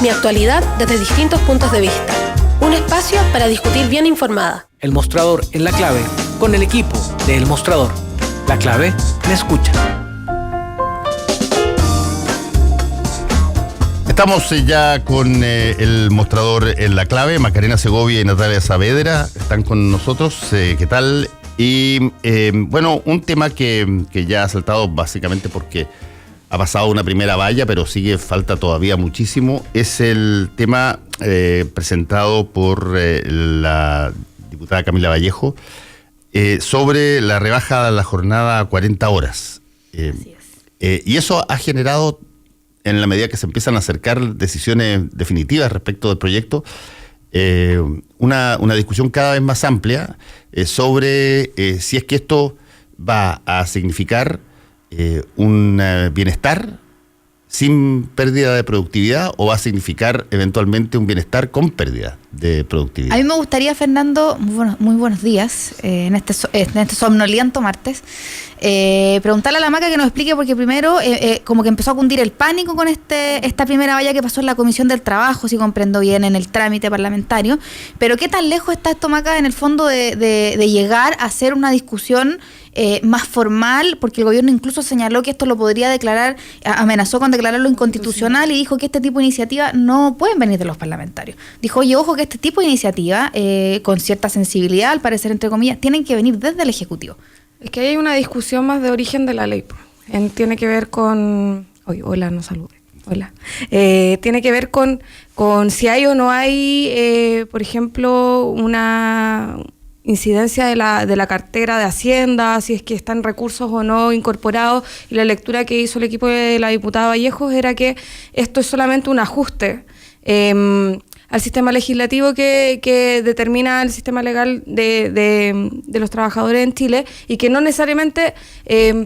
Mi actualidad desde distintos puntos de vista. Un espacio para discutir bien informada. El Mostrador en La Clave, con el equipo de El Mostrador. La Clave me escucha. Estamos ya con el Mostrador en La Clave. Macarena Segovia y Natalia Saavedra están con nosotros. ¿Qué tal? Y bueno, un tema que ya ha saltado básicamente porque ha pasado una primera valla, pero falta todavía muchísimo. Es el tema presentado por la diputada Camila Vallejo sobre la rebaja de la jornada a 40 horas. Así es. Y eso ha generado, en la medida que se empiezan a acercar decisiones definitivas respecto del proyecto, una discusión cada vez más amplia sobre si es que esto va a significar un bienestar sin pérdida de productividad o va a significar eventualmente un bienestar con pérdida de productividad. A mí me gustaría, Fernando, muy buenos días en este somnoliento martes, preguntarle a la Maca que nos explique, porque primero como que empezó a cundir el pánico con esta primera valla que pasó en la Comisión del Trabajo, si comprendo bien, en el trámite parlamentario, pero ¿qué tan lejos está esto, Maca, en el fondo de llegar a ser una discusión más formal? Porque el gobierno incluso señaló que esto lo podría declarar, amenazó con declararlo inconstitucional y dijo que este tipo de iniciativas no pueden venir de los parlamentarios. Dijo, oye, ojo, que este tipo de iniciativa, con cierta sensibilidad, al parecer, entre comillas, tienen que venir desde el Ejecutivo. Es que hay una discusión más de origen de la ley. Tiene que ver con... Hola, no salude. Hola. Tiene que ver con si hay o no hay, por ejemplo, una incidencia de la cartera de Hacienda, si es que están recursos o no incorporados, y la lectura que hizo el equipo de la diputada Vallejos era que esto es solamente un ajuste al sistema legislativo que determina el sistema legal de los trabajadores en Chile, y que no necesariamente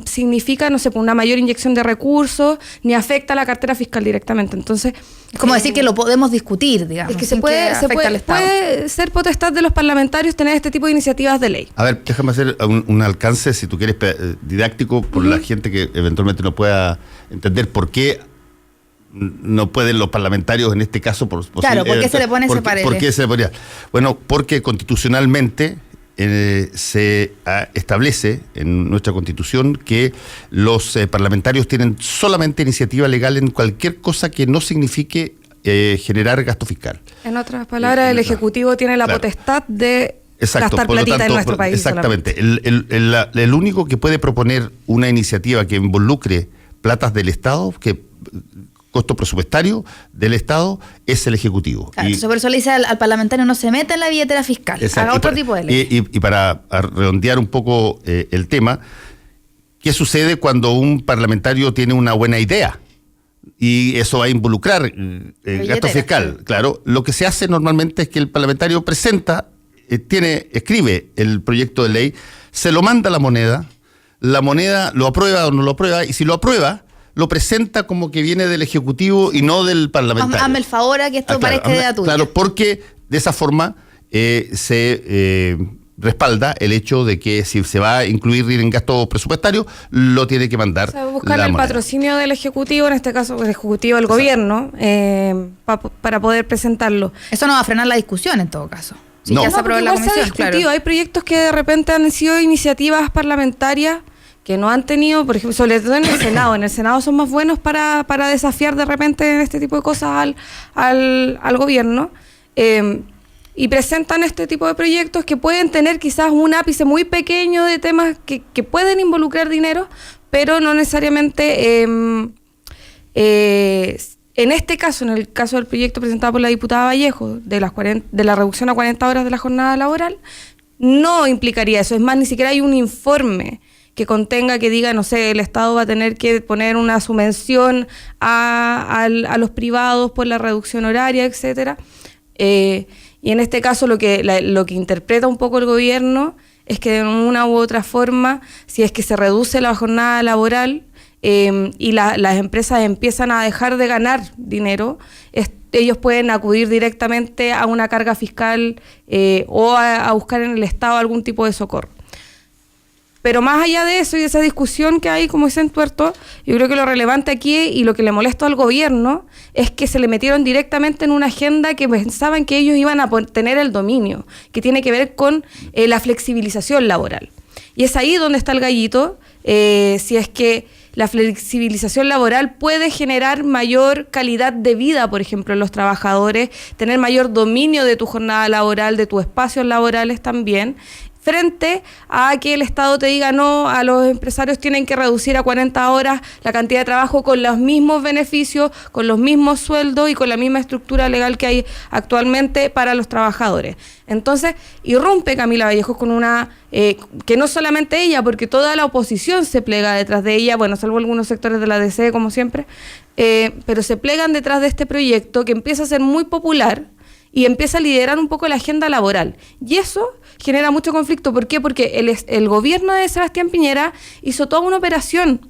significa, no sé, una mayor inyección de recursos, ni afecta a la cartera fiscal directamente. Entonces, como decir que lo podemos discutir, digamos. Es que se puede ser potestad de los parlamentarios tener este tipo de iniciativas de ley. A ver, déjame hacer un alcance, si tú quieres, didáctico, por la gente que eventualmente no pueda entender por qué no pueden los parlamentarios en este caso. Claro, ¿por qué se le pone ese parere? ¿Por qué se le ponía? Bueno, porque constitucionalmente se establece en nuestra Constitución que los parlamentarios tienen solamente iniciativa legal en cualquier cosa que no signifique generar gasto fiscal. En otras palabras, el Ejecutivo tiene la potestad de gastar platita en nuestro país. Exactamente. El único que puede proponer una iniciativa que involucre platas del Estado, costo presupuestario del Estado, es el Ejecutivo. Claro, entonces por eso le dice al parlamentario, no se meta en la billetera fiscal, haga otro tipo de ley. Y para redondear un poco el tema, ¿qué sucede cuando un parlamentario tiene una buena idea? Y eso va a involucrar gasto fiscal. Sí. Claro, lo que se hace normalmente es que el parlamentario presenta, escribe el proyecto de ley, se lo manda a la moneda lo aprueba o no lo aprueba, y si lo aprueba, lo presenta como que viene del Ejecutivo y no del parlamentario. Hazme el favor a que esto parezca idea tuya. Claro, porque de esa forma se respalda el hecho de que si se va a incluir en gasto presupuestario, lo tiene que mandar. O sea, buscar el patrocinio del Ejecutivo, en este caso el Ejecutivo del Gobierno, para poder presentarlo. Eso no va a frenar la discusión en todo caso. Si ya se aprobó en la comisión, claro. Hay proyectos que de repente han sido iniciativas parlamentarias que no han tenido, por ejemplo, sobre todo en el Senado. En el Senado son más buenos para desafiar de repente este tipo de cosas al gobierno, y presentan este tipo de proyectos que pueden tener quizás un ápice muy pequeño de temas que pueden involucrar dinero, pero no necesariamente en este caso, en el caso del proyecto presentado por la diputada Vallejo de la reducción a 40 horas de la jornada laboral, no implicaría eso. Es más, ni siquiera hay un informe que contenga, que diga, no sé, el Estado va a tener que poner una subvención a los privados por la reducción horaria, etcétera. Y en este caso lo que interpreta un poco el gobierno es que de una u otra forma, si es que se reduce la jornada laboral y las empresas empiezan a dejar de ganar dinero, ellos pueden acudir directamente a una carga fiscal o a buscar en el Estado algún tipo de socorro. Pero más allá de eso y de esa discusión que hay, como dicen tuerto, yo creo que lo relevante aquí y lo que le molesta al gobierno es que se le metieron directamente en una agenda que pensaban que ellos iban a tener el dominio, que tiene que ver con la flexibilización laboral. Y es ahí donde está el gallito, si es que la flexibilización laboral puede generar mayor calidad de vida, por ejemplo, en los trabajadores, tener mayor dominio de tu jornada laboral, de tus espacios laborales también, frente a que el Estado te diga no, a los empresarios tienen que reducir a 40 horas la cantidad de trabajo con los mismos beneficios, con los mismos sueldos y con la misma estructura legal que hay actualmente para los trabajadores. Entonces, irrumpe Camila Vallejos con una, que no solamente ella, porque toda la oposición se plega detrás de ella, bueno, salvo algunos sectores de la DC, como siempre, pero se plegan detrás de este proyecto que empieza a ser muy popular y empieza a liderar un poco la agenda laboral. Y eso genera mucho conflicto. ¿Por qué? Porque el gobierno de Sebastián Piñera hizo toda una operación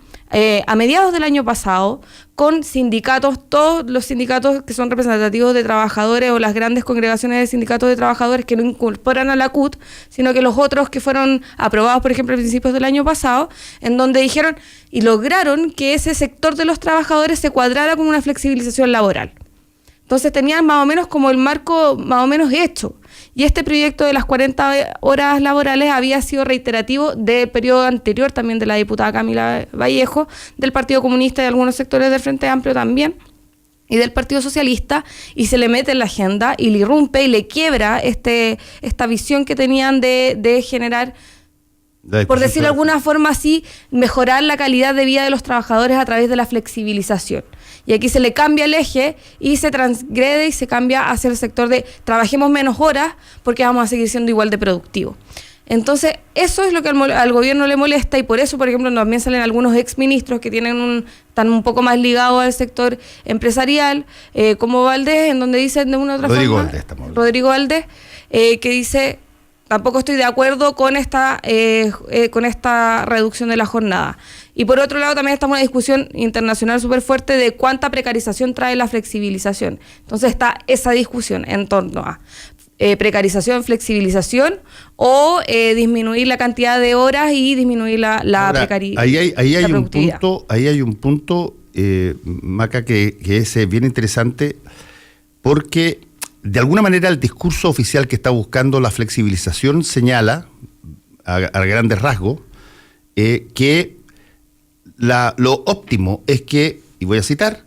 a mediados del año pasado con sindicatos, todos los sindicatos que son representativos de trabajadores o las grandes congregaciones de sindicatos de trabajadores que no incorporan a la CUT, sino que los otros que fueron aprobados, por ejemplo, a principios del año pasado, en donde dijeron y lograron que ese sector de los trabajadores se cuadrara con una flexibilización laboral. Entonces tenían más o menos como el marco más o menos hecho. Y este proyecto de las 40 horas laborales había sido reiterativo del periodo anterior también de la diputada Camila Vallejo, del Partido Comunista y de algunos sectores del Frente Amplio también, y del Partido Socialista, y se le mete en la agenda y le irrumpe y le quiebra esta visión que tenían de generar, por decirlo de alguna forma así, mejorar la calidad de vida de los trabajadores a través de la flexibilización. Y aquí se le cambia el eje y se transgrede y se cambia hacia el sector de trabajemos menos horas porque vamos a seguir siendo igual de productivos. Entonces, eso es lo que al gobierno le molesta y por eso, por ejemplo, también salen algunos exministros que están un poco más ligados al sector empresarial, como Valdés, en donde dicen de una u otra forma... Rodrigo Valdés, que dice... Tampoco estoy de acuerdo con esta reducción de la jornada. Y por otro lado también estamos en una discusión internacional súper fuerte de cuánta precarización trae la flexibilización. Entonces está esa discusión en torno a precarización, flexibilización o disminuir la cantidad de horas y disminuir la precariedad. Ahí hay un punto, Maca, que es bien interesante porque... De alguna manera el discurso oficial que está buscando la flexibilización señala, a grandes rasgos, que lo óptimo es que, y voy a citar,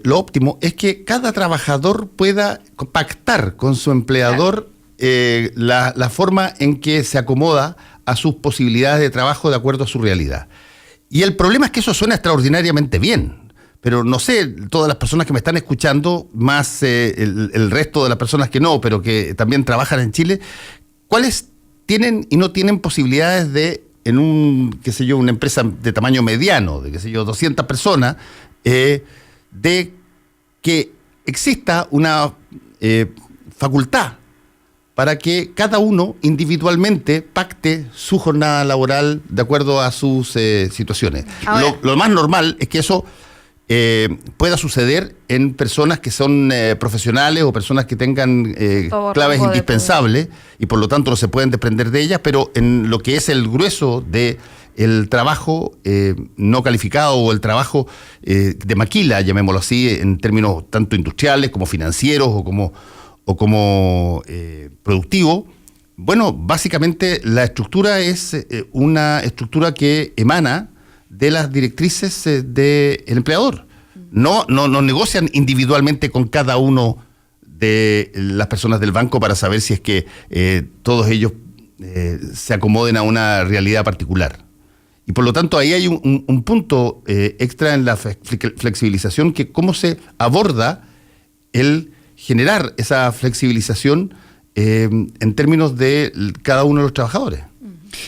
lo óptimo es que cada trabajador pueda pactar con su empleador la forma en que se acomoda a sus posibilidades de trabajo de acuerdo a su realidad. Y el problema es que eso suena extraordinariamente bien. Pero no sé, todas las personas que me están escuchando, más el resto de las personas que no, pero que también trabajan en Chile, ¿cuáles tienen y no tienen posibilidades de, en una empresa de tamaño mediano, de 200 personas, de que exista una facultad para que cada uno individualmente pacte su jornada laboral de acuerdo a sus situaciones? Lo más normal es que eso pueda suceder en personas que son profesionales o personas que tengan claves indispensables y por lo tanto no se pueden desprender de ellas, pero en lo que es el grueso del trabajo no calificado o el trabajo de maquila, llamémoslo así, en términos tanto industriales como financieros o como productivo, bueno, básicamente la estructura es una estructura que emana de las directrices del empleador. No negocian individualmente con cada uno de las personas del banco para saber si es que todos ellos se acomoden a una realidad particular. Y por lo tanto ahí hay un punto extra en la flexibilización, que cómo se aborda el generar esa flexibilización en términos de cada uno de los trabajadores.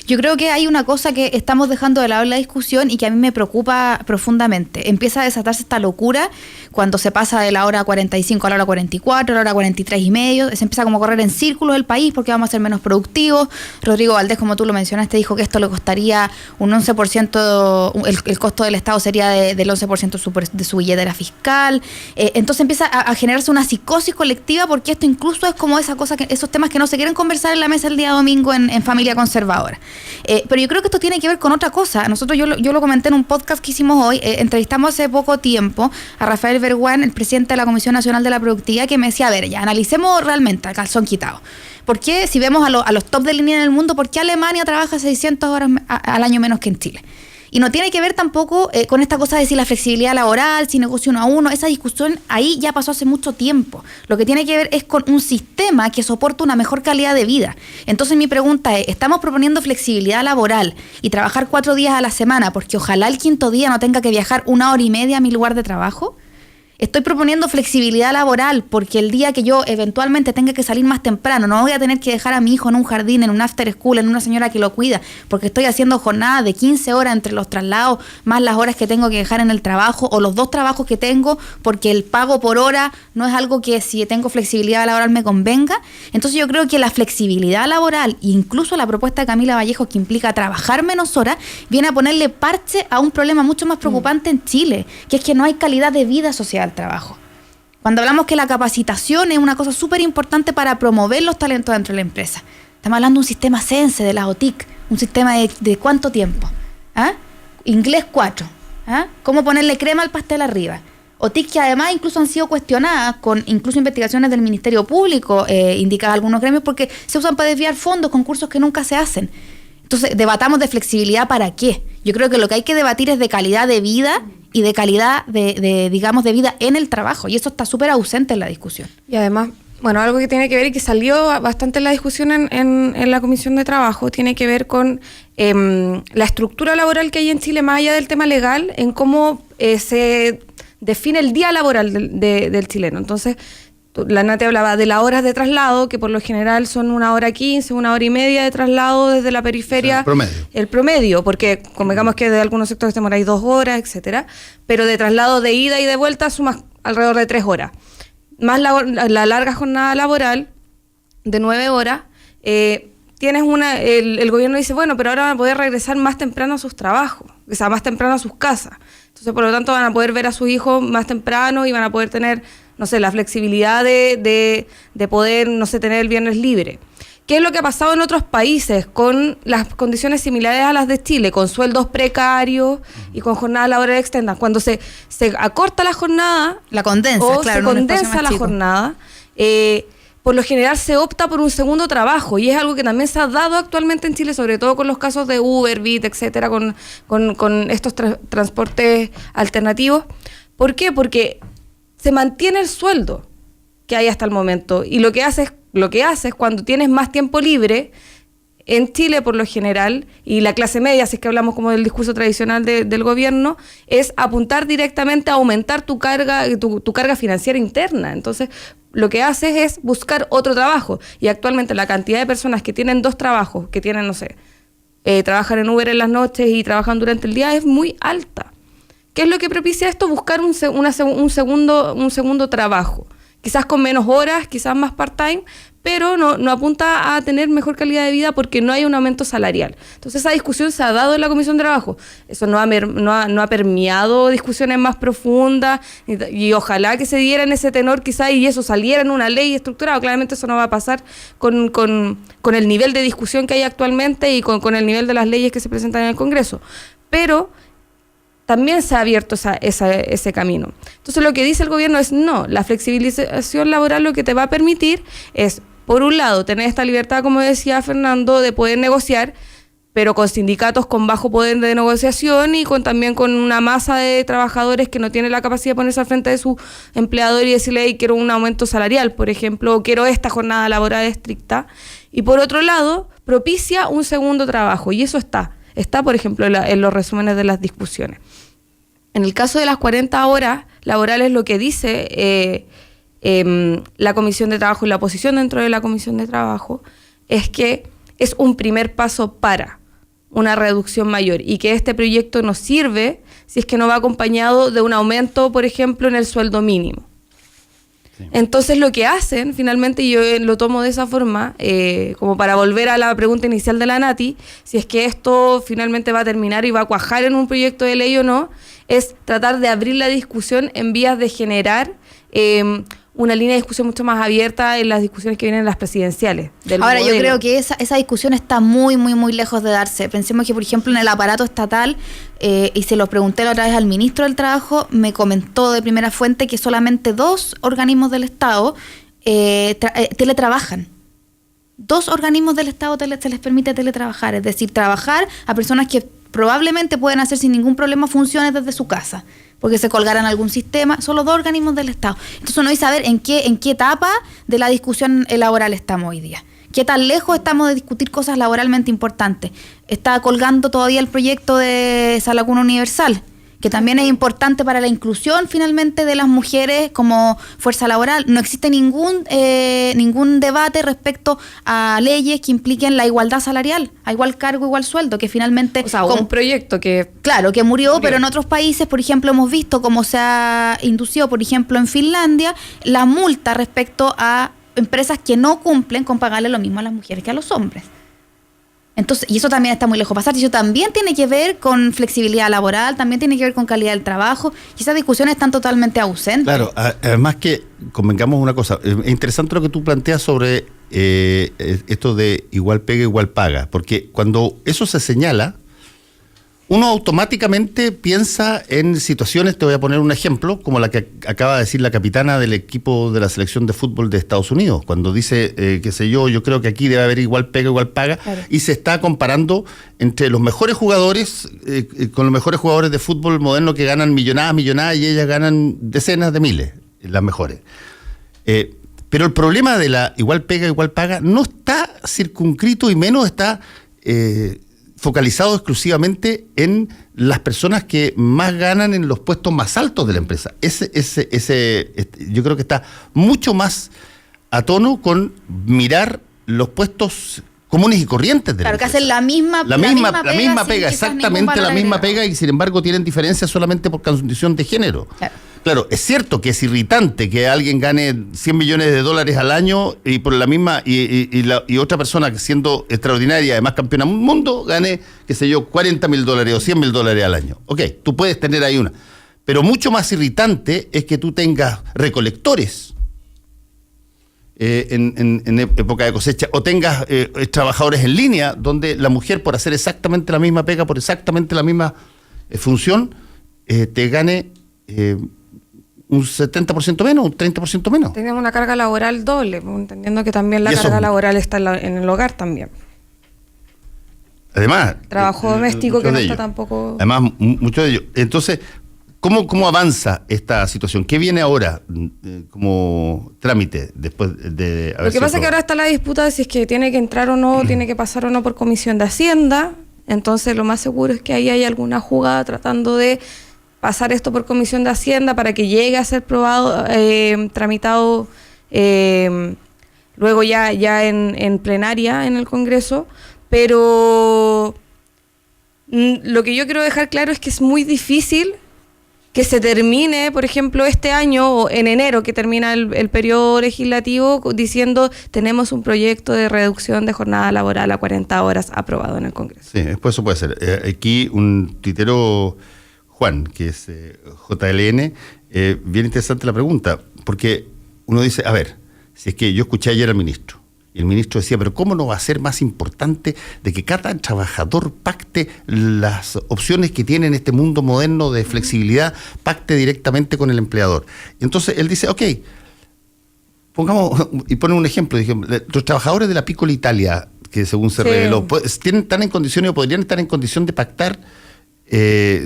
Yo creo que hay una cosa que estamos dejando de lado en la discusión y que a mí me preocupa profundamente. Empieza a desatarse esta locura cuando se pasa de la hora 45 a la hora 44, a la hora 43 y medio. Se empieza como a correr en círculos el país porque vamos a ser menos productivos. Rodrigo Valdés, como tú lo mencionaste, dijo que esto le costaría un 11%, el costo del Estado sería del 11% de su billetera fiscal. Entonces empieza a generarse una psicosis colectiva porque esto incluso es como esa cosa, esos temas que no se quieren conversar en la mesa el día domingo en familia conservadora. horas. Pero yo creo que esto tiene que ver con otra cosa. Nosotros, yo lo comenté en un podcast que hicimos hoy, entrevistamos hace poco tiempo a Rafael Berguán, el presidente de la Comisión Nacional de la Productividad, que me decía, a ver, ya analicemos realmente al calzón quitado. ¿Por qué, si vemos a los top de línea en el mundo, por qué Alemania trabaja 600 horas al año menos que en Chile? Y no tiene que ver tampoco con esta cosa de si la flexibilidad laboral, si negocio 1 a 1, esa discusión ahí ya pasó hace mucho tiempo. Lo que tiene que ver es con un sistema que soporta una mejor calidad de vida. Entonces mi pregunta es, ¿estamos proponiendo flexibilidad laboral y trabajar 4 días a la semana porque ojalá el 5º día no tenga que viajar 1 hora y media a mi lugar de trabajo? Estoy proponiendo flexibilidad laboral porque el día que yo eventualmente tenga que salir más temprano, no voy a tener que dejar a mi hijo en un jardín, en un after school, en una señora que lo cuida, porque estoy haciendo jornadas de 15 horas entre los traslados, más las horas que tengo que dejar en el trabajo, o los 2 trabajos que tengo, porque el pago por hora no es algo que si tengo flexibilidad laboral me convenga. Entonces yo creo que la flexibilidad laboral, e incluso la propuesta de Camila Vallejo, que implica trabajar menos horas, viene a ponerle parche a un problema mucho más preocupante en Chile, que es que no hay calidad de vida social. Trabajo. Cuando hablamos que la capacitación es una cosa súper importante para promover los talentos dentro de la empresa, estamos hablando de un sistema CENSE de la OTIC, un sistema de ¿cuánto tiempo? ¿Ah? Inglés 4. ¿Ah? ¿Cómo ponerle crema al pastel arriba? OTIC que además incluso han sido cuestionadas con incluso investigaciones del Ministerio Público, indicadas algunos gremios, porque se usan para desviar fondos, concursos que nunca se hacen. Entonces, debatamos de flexibilidad ¿para qué? Yo creo que lo que hay que debatir es de calidad de vida y de calidad digamos, de vida en el trabajo. Y eso está súper ausente en la discusión. Y además, bueno, algo que tiene que ver y que salió bastante en la discusión en la Comisión de Trabajo, tiene que ver con la estructura laboral que hay en Chile, más allá del tema legal, en cómo se define el día laboral del chileno. Entonces, la Nati hablaba de las horas de traslado, que por lo general son 1 hora 15, 1 hora y media de traslado desde la periferia. O sea, el promedio, porque convengamos que de algunos sectores demoráis 2 horas, etcétera, pero de traslado de ida y de vuelta sumas alrededor de 3 horas. Más la larga jornada laboral de 9 horas, tienes el gobierno dice, bueno, pero ahora van a poder regresar más temprano a sus trabajos, o sea, más temprano a sus casas. Entonces, por lo tanto, van a poder ver a sus hijos más temprano y van a poder tener, no sé, la flexibilidad de poder, no sé, tener el viernes libre. ¿Qué es lo que ha pasado en otros países con las condiciones similares a las de Chile, con sueldos precarios y con jornadas laborales extensas? Cuando se acorta la jornada, la condensa, o claro, se condensa la jornada, por lo general se opta por un segundo trabajo, y es algo que también se ha dado actualmente en Chile, sobre todo con los casos de Uber, Bit, etcétera, con estos transportes alternativos. ¿Por qué? Porque se mantiene el sueldo que hay hasta el momento, y lo que haces cuando tienes más tiempo libre en Chile por lo general, y la clase media, si es que hablamos como del discurso tradicional del gobierno, es apuntar directamente a aumentar tu carga financiera interna. Entonces, lo que haces es buscar otro trabajo, y actualmente la cantidad de personas que tienen 2 trabajos, que tienen, no sé, trabajan en Uber en las noches y trabajan durante el día, es muy alta. ¿Qué es lo que propicia esto? Buscar un segundo trabajo, quizás con menos horas, quizás más part-time, pero no apunta a tener mejor calidad de vida porque no hay un aumento salarial. Entonces esa discusión se ha dado en la Comisión de Trabajo. Eso no ha permeado discusiones más profundas, y ojalá que se diera en ese tenor quizás y eso saliera en una ley estructurada. Claramente eso no va a pasar con el nivel de discusión que hay actualmente y con el nivel de las leyes que se presentan en el Congreso. Pero también se ha abierto ese camino. Entonces lo que dice el gobierno es no, la flexibilización laboral lo que te va a permitir es, por un lado, tener esta libertad, como decía Fernando, de poder negociar, pero con sindicatos con bajo poder de negociación y también con una masa de trabajadores que no tienen la capacidad de ponerse al frente de su empleador y decirle, hey, quiero un aumento salarial, por ejemplo, o quiero esta jornada laboral estricta. Y por otro lado, propicia un segundo trabajo, y eso está, por ejemplo, en los resúmenes de las discusiones. En el caso de las 40 horas laborales, lo que dice la Comisión de Trabajo y la oposición dentro de la Comisión de Trabajo es que es un primer paso para una reducción mayor, y que este proyecto no sirve si es que no va acompañado de un aumento, por ejemplo, en el sueldo mínimo. Sí. Entonces lo que hacen finalmente, y yo lo tomo de esa forma, como para volver a la pregunta inicial de la Nati, si es que esto finalmente va a terminar y va a cuajar en un proyecto de ley o no, es tratar de abrir la discusión en vías de generar una línea de discusión mucho más abierta en las discusiones que vienen en las presidenciales. Ahora, yo creo que esa discusión está muy, muy, muy lejos de darse. Pensemos que, por ejemplo, en el aparato estatal, y se lo pregunté la otra vez al ministro del Trabajo, me comentó de primera fuente que solamente 2 organismos del Estado teletrabajan. 2 organismos del Estado se les permite teletrabajar, es decir, trabajar a personas que probablemente pueden hacer sin ningún problema funciones desde su casa, porque se colgaran algún sistema. Solo 2 organismos del Estado. Entonces uno dice, a ver, ¿en qué etapa de la discusión laboral estamos hoy día? ¿Qué tan lejos estamos de discutir cosas laboralmente importantes? Está colgando todavía el proyecto de Sala Cuna Universal, que también es importante para la inclusión finalmente de las mujeres como fuerza laboral. No existe ningún debate respecto a leyes que impliquen la igualdad salarial, a igual cargo, igual sueldo, que finalmente... O sea, un proyecto que... Claro, que murió, pero en otros países, por ejemplo, hemos visto cómo se ha inducido, por ejemplo, en Finlandia, la multa respecto a empresas que no cumplen con pagarle lo mismo a las mujeres que a los hombres. Entonces, y eso también está muy lejos de pasar, y eso también tiene que ver con flexibilidad laboral, también tiene que ver con calidad del trabajo, y esas discusiones están totalmente ausentes. Claro, además que convengamos una cosa, es interesante lo que tú planteas sobre esto de igual pega, igual paga, porque cuando eso se señala, uno automáticamente piensa en situaciones, te voy a poner un ejemplo, como la que acaba de decir la capitana del equipo de la selección de fútbol de Estados Unidos, cuando dice, qué sé yo creo que aquí debe haber igual pega, igual paga, claro. Y se está comparando entre los mejores jugadores con los mejores jugadores de fútbol moderno que ganan millonadas, y ellas ganan decenas de miles, las mejores. Pero el problema de la igual pega, igual paga no está circunscrito y menos está... focalizado exclusivamente en las personas que más ganan en los puestos más altos de la empresa. Yo creo que está mucho más a tono con mirar los puestos comunes y corrientes de la empresa. Claro, que hacen la misma pega, exactamente la misma pega, y sin embargo tienen diferencias solamente por condición de género. Claro, es cierto que es irritante que alguien gane $100 millones al año y por la misma y otra persona que siendo extraordinaria, además campeona del mundo, gane, qué sé yo, $40.000 o $100.000 al año. Ok, tú puedes tener ahí una. Pero mucho más irritante es que tú tengas recolectores en época de cosecha, o tengas trabajadores en línea, donde la mujer, por hacer exactamente la misma pega, por exactamente la misma función, te gane... un 70% menos, un 30% menos. Tenemos una carga laboral doble, entendiendo que también la carga laboral está en el hogar también. Además... Trabajo doméstico que no está tampoco... Además, mucho de ello. Entonces, ¿cómo avanza esta situación? ¿Qué viene ahora como trámite después de... Lo que pasa es que ahora está la disputa de si es que tiene que entrar o no, tiene que pasar o no por Comisión de Hacienda. Entonces, lo más seguro es que ahí hay alguna jugada tratando de pasar esto por Comisión de Hacienda para que llegue a ser probado, tramitado luego ya en plenaria en el Congreso, pero lo que yo quiero dejar claro es que es muy difícil que se termine, por ejemplo, este año o en enero, que termina el periodo legislativo, diciendo tenemos un proyecto de reducción de jornada laboral a 40 horas aprobado en el Congreso. Sí, después eso puede ser. Aquí un tuitero... Juan, que es JLN, bien interesante la pregunta, porque uno dice, a ver, si es que yo escuché ayer al ministro, y el ministro decía, pero ¿cómo no va a ser más importante de que cada trabajador pacte las opciones que tiene en este mundo moderno de flexibilidad, pacte directamente con el empleador? Y entonces él dice, ok, pongamos, y pone un ejemplo, dije, los trabajadores de la Piccola Italia, que según se reveló, están en condiciones o podrían estar en condición de pactar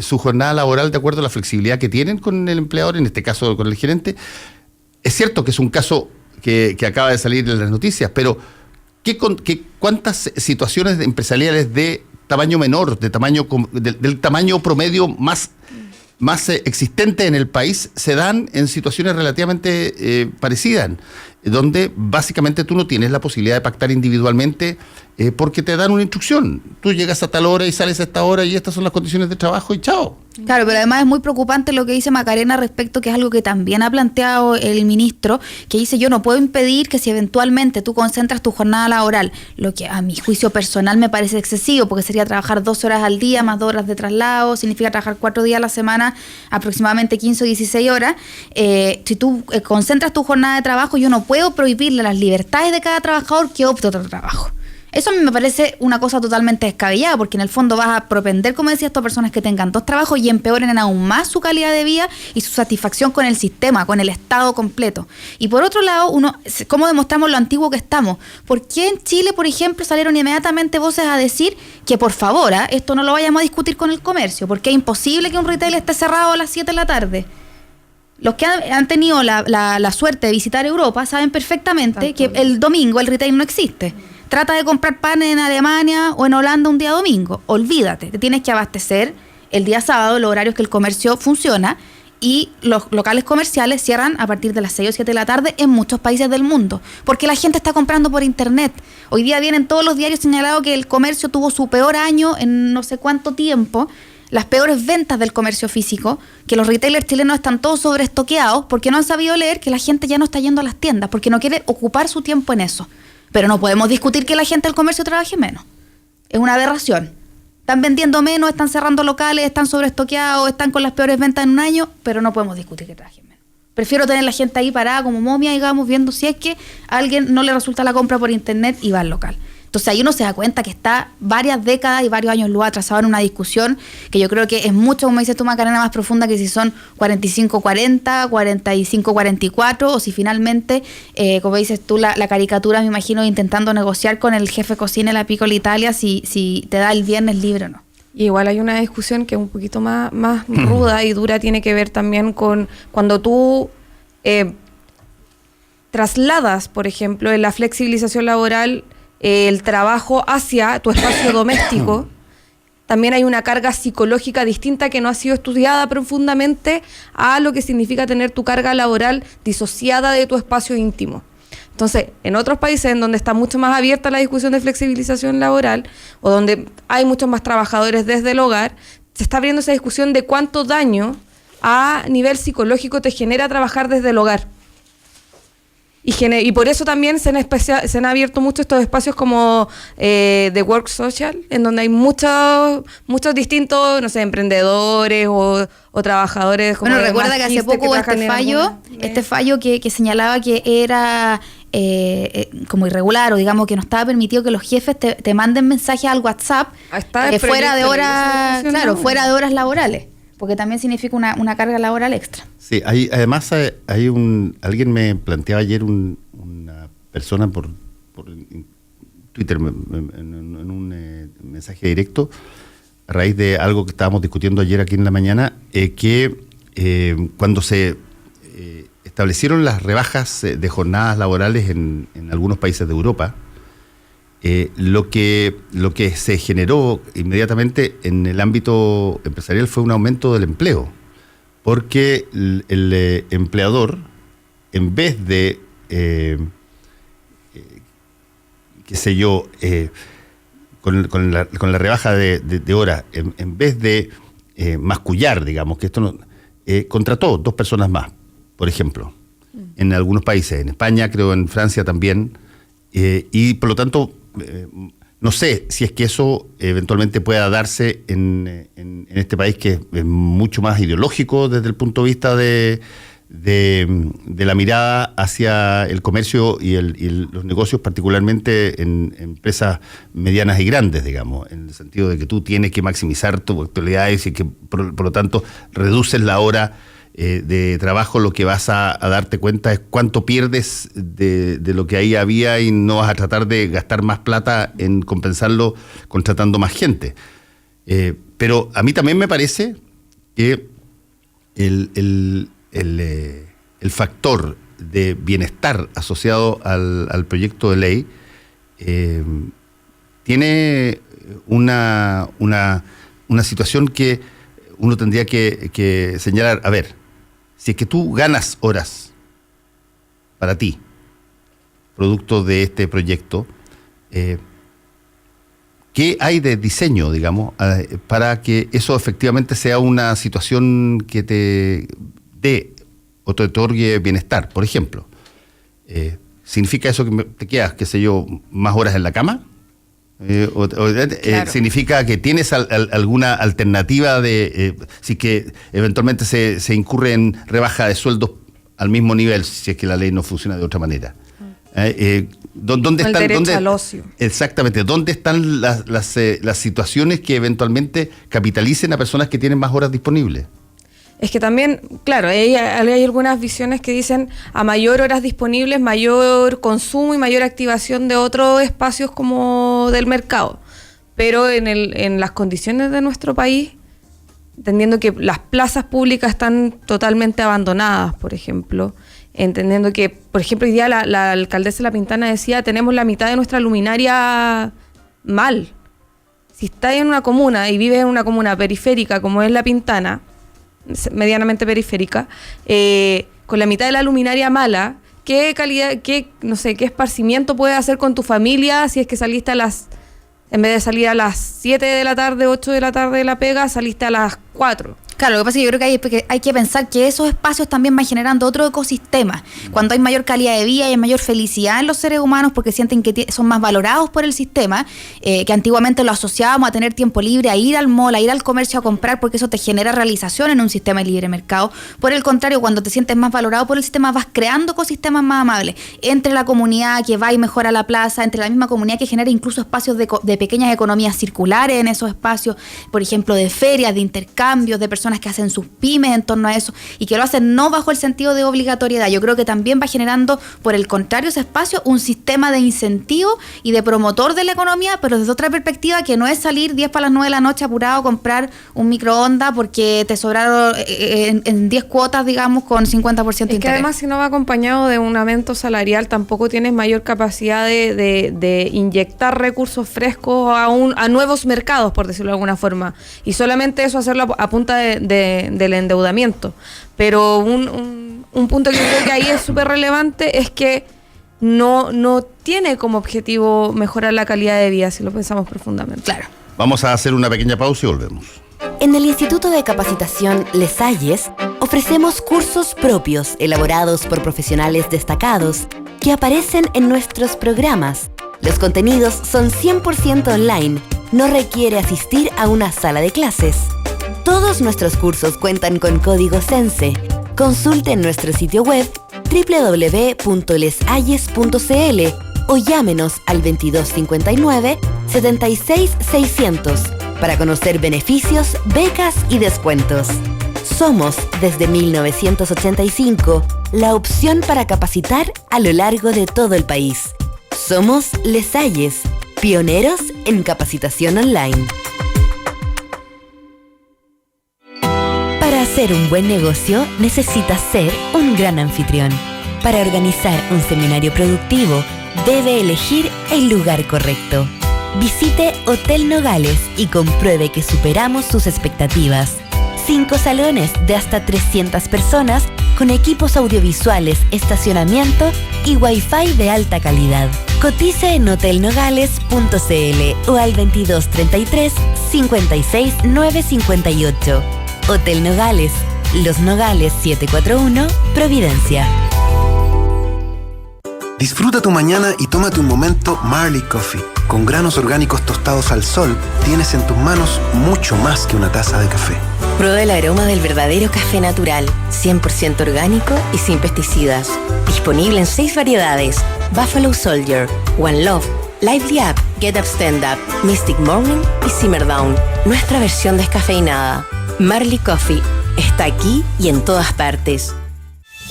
su jornada laboral de acuerdo a la flexibilidad que tienen con el empleador, en este caso con el gerente. Es cierto que es un caso que acaba de salir en las noticias, pero ¿cuántas situaciones empresariales de tamaño menor, del tamaño promedio más existente en el país se dan en situaciones relativamente parecidas, donde básicamente tú no tienes la posibilidad de pactar individualmente porque te dan una instrucción? Tú llegas a tal hora y sales a esta hora y estas son las condiciones de trabajo y chao. Claro, pero además es muy preocupante lo que dice Macarena respecto, que es algo que también ha planteado el ministro, que dice: yo no puedo impedir que si eventualmente tú concentras tu jornada laboral, lo que a mi juicio personal me parece excesivo, porque sería trabajar 12 horas al día más 2 horas de traslado, significa trabajar 4 días a la semana, aproximadamente 15 o 16 horas. Si tú concentras tu jornada de trabajo, yo no puedo prohibirle las libertades de cada trabajador que opte otro trabajo. Eso a mí me parece una cosa totalmente descabellada, porque en el fondo vas a propender, como decía, a estas personas que tengan 2 trabajos y empeoren aún más su calidad de vida y su satisfacción con el sistema, con el Estado completo. Y por otro lado, ¿cómo demostramos lo antiguo que estamos? ¿Por qué en Chile, por ejemplo, salieron inmediatamente voces a decir que por favor, esto no lo vayamos a discutir con el comercio? Porque es imposible que un retail esté cerrado a las 7 de la tarde. Los que han tenido la suerte de visitar Europa saben perfectamente que el domingo el retail no existe. Trata de comprar pan en Alemania o en Holanda un día domingo. Olvídate, te tienes que abastecer el día sábado, los horarios que el comercio funciona, y los locales comerciales cierran a partir de las 6 o 7 de la tarde en muchos países del mundo, porque la gente está comprando por internet. Hoy día vienen todos los diarios señalados que el comercio tuvo su peor año en no sé cuánto tiempo, las peores ventas del comercio físico, que los retailers chilenos están todos sobreestoqueados porque no han sabido leer que la gente ya no está yendo a las tiendas, porque no quiere ocupar su tiempo en eso. Pero no podemos discutir que la gente del comercio trabaje menos. Es una aberración. Están vendiendo menos, están cerrando locales, están sobreestoqueados, están con las peores ventas en un año, pero no podemos discutir que trabajen menos. Prefiero tener la gente ahí parada como momia, digamos, viendo si es que a alguien no le resulta la compra por internet y va al local. Entonces ahí uno se da cuenta que está varias décadas y varios años luz atrasado en una discusión que yo creo que es mucho, como dices tú, Macarena, más profunda que si son 45-40, 45-44, o si finalmente, como dices tú, la caricatura, me imagino, intentando negociar con el jefe cocina de la Piccola Italia si te da el viernes libre o no. Y igual hay una discusión que es un poquito más ruda y dura, tiene que ver también con cuando tú trasladas, por ejemplo, en la flexibilización laboral, el trabajo hacia tu espacio doméstico. También hay una carga psicológica distinta que no ha sido estudiada profundamente a lo que significa tener tu carga laboral disociada de tu espacio íntimo. Entonces, en otros países en donde está mucho más abierta la discusión de flexibilización laboral, o donde hay muchos más trabajadores desde el hogar, se está abriendo esa discusión de cuánto daño a nivel psicológico te genera trabajar desde el hogar. Y por eso también se han abierto mucho estos espacios como The Work Social, en donde hay muchos distintos, no sé, emprendedores o trabajadores. Bueno, recuerda que hace poco hubo este fallo que señalaba que era como irregular, o digamos que no estaba permitido que los jefes te manden mensajes al WhatsApp fuera de horas laborales, porque también significa una carga laboral extra. Sí, además alguien me planteaba ayer una persona por Twitter en un mensaje directo a raíz de algo que estábamos discutiendo ayer aquí en la mañana, que cuando se establecieron las rebajas de jornadas laborales en algunos países de Europa, lo que se generó inmediatamente en el ámbito empresarial fue un aumento del empleo, porque el empleador, en vez de, con la rebaja de hora, en vez de mascullar, digamos, que esto no, contrató 2 personas más, por ejemplo, en algunos países, en España, creo, en Francia también, y por lo tanto, no sé si es que eso eventualmente pueda darse en este país que es mucho más ideológico desde el punto de vista de la mirada hacia el comercio y los negocios, particularmente en empresas medianas y grandes, digamos, en el sentido de que tú tienes que maximizar tus utilidades y que por lo tanto reduces la hora de trabajo. Lo que vas a darte cuenta es cuánto pierdes de lo que ahí había, y no vas a tratar de gastar más plata en compensarlo contratando más gente. Pero a mí también me parece que el factor de bienestar asociado al proyecto de ley tiene una situación que uno tendría que señalar. A ver, si es que tú ganas horas para ti, producto de este proyecto, ¿qué hay de diseño, digamos, para que eso efectivamente sea una situación que te dé o te otorgue bienestar? Por ejemplo, ¿significa eso que te quedas, qué sé yo, más horas en la cama? Claro. ¿Significa que tienes alguna alternativa de si que eventualmente se incurre en rebaja de sueldos al mismo nivel si es que la ley no funciona de otra manera? ¿Dónde El están, derecho al ocio. Exactamente, ¿dónde están las situaciones que eventualmente capitalicen a personas que tienen más horas disponibles? Es que también, claro, hay algunas visiones que dicen a mayor horas disponibles, mayor consumo y mayor activación de otros espacios como del mercado. Pero en las condiciones de nuestro país, entendiendo que las plazas públicas están totalmente abandonadas, por ejemplo, entendiendo que, por ejemplo, hoy día la alcaldesa de La Pintana decía, tenemos la mitad de nuestra luminaria mal. Si estás en una comuna y vives en una comuna periférica como es La Pintana, medianamente periférica, con la mitad de la luminaria mala, ¿qué calidad, qué esparcimiento puedes hacer con tu familia si es que saliste en vez de salir a las 7 de la tarde, 8 de la tarde de la pega, saliste a las 4? Claro, lo que pasa es que yo creo que hay que pensar que esos espacios también van generando otro ecosistema. Cuando hay mayor calidad de vida y hay mayor felicidad en los seres humanos porque sienten que son más valorados por el sistema, que antiguamente lo asociábamos a tener tiempo libre, a ir al mall, a ir al comercio a comprar porque eso te genera realización en un sistema de libre mercado. Por el contrario, cuando te sientes más valorado por el sistema, vas creando ecosistemas más amables entre la comunidad que va y mejora la plaza, entre la misma comunidad que genera incluso espacios de pequeñas economías circulares en esos espacios, por ejemplo, de ferias, de intercambios, de personas que hacen sus pymes en torno a eso y que lo hacen no bajo el sentido de obligatoriedad. Yo creo que también va generando, por el contrario, ese espacio, un sistema de incentivo y de promotor de la economía, pero desde otra perspectiva que no es salir 10 para las 9 de la noche apurado a comprar un microondas porque te sobraron en 10 cuotas, digamos, con 50% de interés. Es que además, si no va acompañado de un aumento salarial, tampoco tienes mayor capacidad de inyectar recursos frescos a nuevos mercados, por decirlo de alguna forma. Y solamente eso hacerlo a punta del endeudamiento. Pero un punto que yo creo que ahí es súper relevante es que no tiene como objetivo mejorar la calidad de vida, si lo pensamos profundamente. Claro. Vamos a hacer una pequeña pausa y volvemos. En el Instituto de Capacitación Les Hayes ofrecemos cursos propios elaborados por profesionales destacados que aparecen en nuestros programas. Los contenidos son 100% online, no requiere asistir a una sala de clases. Todos nuestros cursos cuentan con código CENSE. Consulte en nuestro sitio web www.leshayes.cl o llámenos al 2259 76 600 para conocer beneficios, becas y descuentos. Somos, desde 1985, la opción para capacitar a lo largo de todo el país. Somos Les Hayes, pioneros en capacitación online. Para hacer un buen negocio, necesitas ser un gran anfitrión. Para organizar un seminario productivo, debe elegir el lugar correcto. Visite Hotel Nogales y compruebe que superamos sus expectativas. 5 salones de hasta 300 personas con equipos audiovisuales, estacionamiento y Wi-Fi de alta calidad. Cotice en hotelnogales.cl o al 2233 56 958. Hotel Nogales, Los Nogales 741, Providencia. Disfruta tu mañana y tómate un momento Marley Coffee. Con granos orgánicos tostados al sol, tienes en tus manos mucho más que una taza de café. Prueba el aroma del verdadero café natural, 100% orgánico y sin pesticidas. Disponible en 6 variedades: Buffalo Soldier, One Love, Lively Up, Get Up Stand Up, Mystic Morning y Simmer Down. Nuestra versión descafeinada. Marley Coffee está aquí y en todas partes.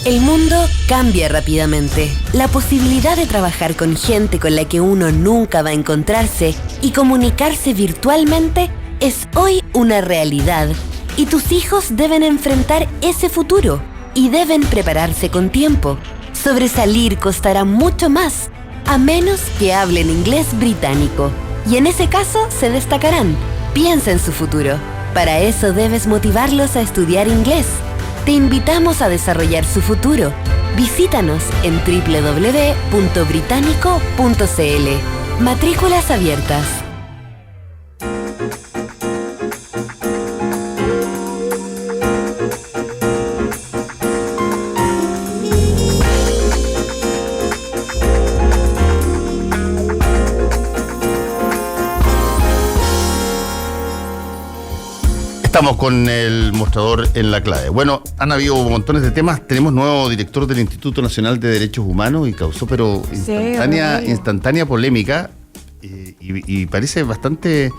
El mundo cambia rápidamente. La posibilidad de trabajar con gente con la que uno nunca va a encontrarse y comunicarse virtualmente es hoy una realidad. Y tus hijos deben enfrentar ese futuro y deben prepararse con tiempo. Sobresalir costará mucho más, a menos que hablen inglés británico. Y en ese caso se destacarán. Piensa en su futuro. Para eso debes motivarlos a estudiar inglés. Te invitamos a desarrollar su futuro. Visítanos en www.británico.cl. Matrículas abiertas. Estamos con el mostrador en la clave. Bueno, han habido montones de temas. Tenemos nuevo director del Instituto Nacional de Derechos Humanos y causó instantánea polémica y parece bastante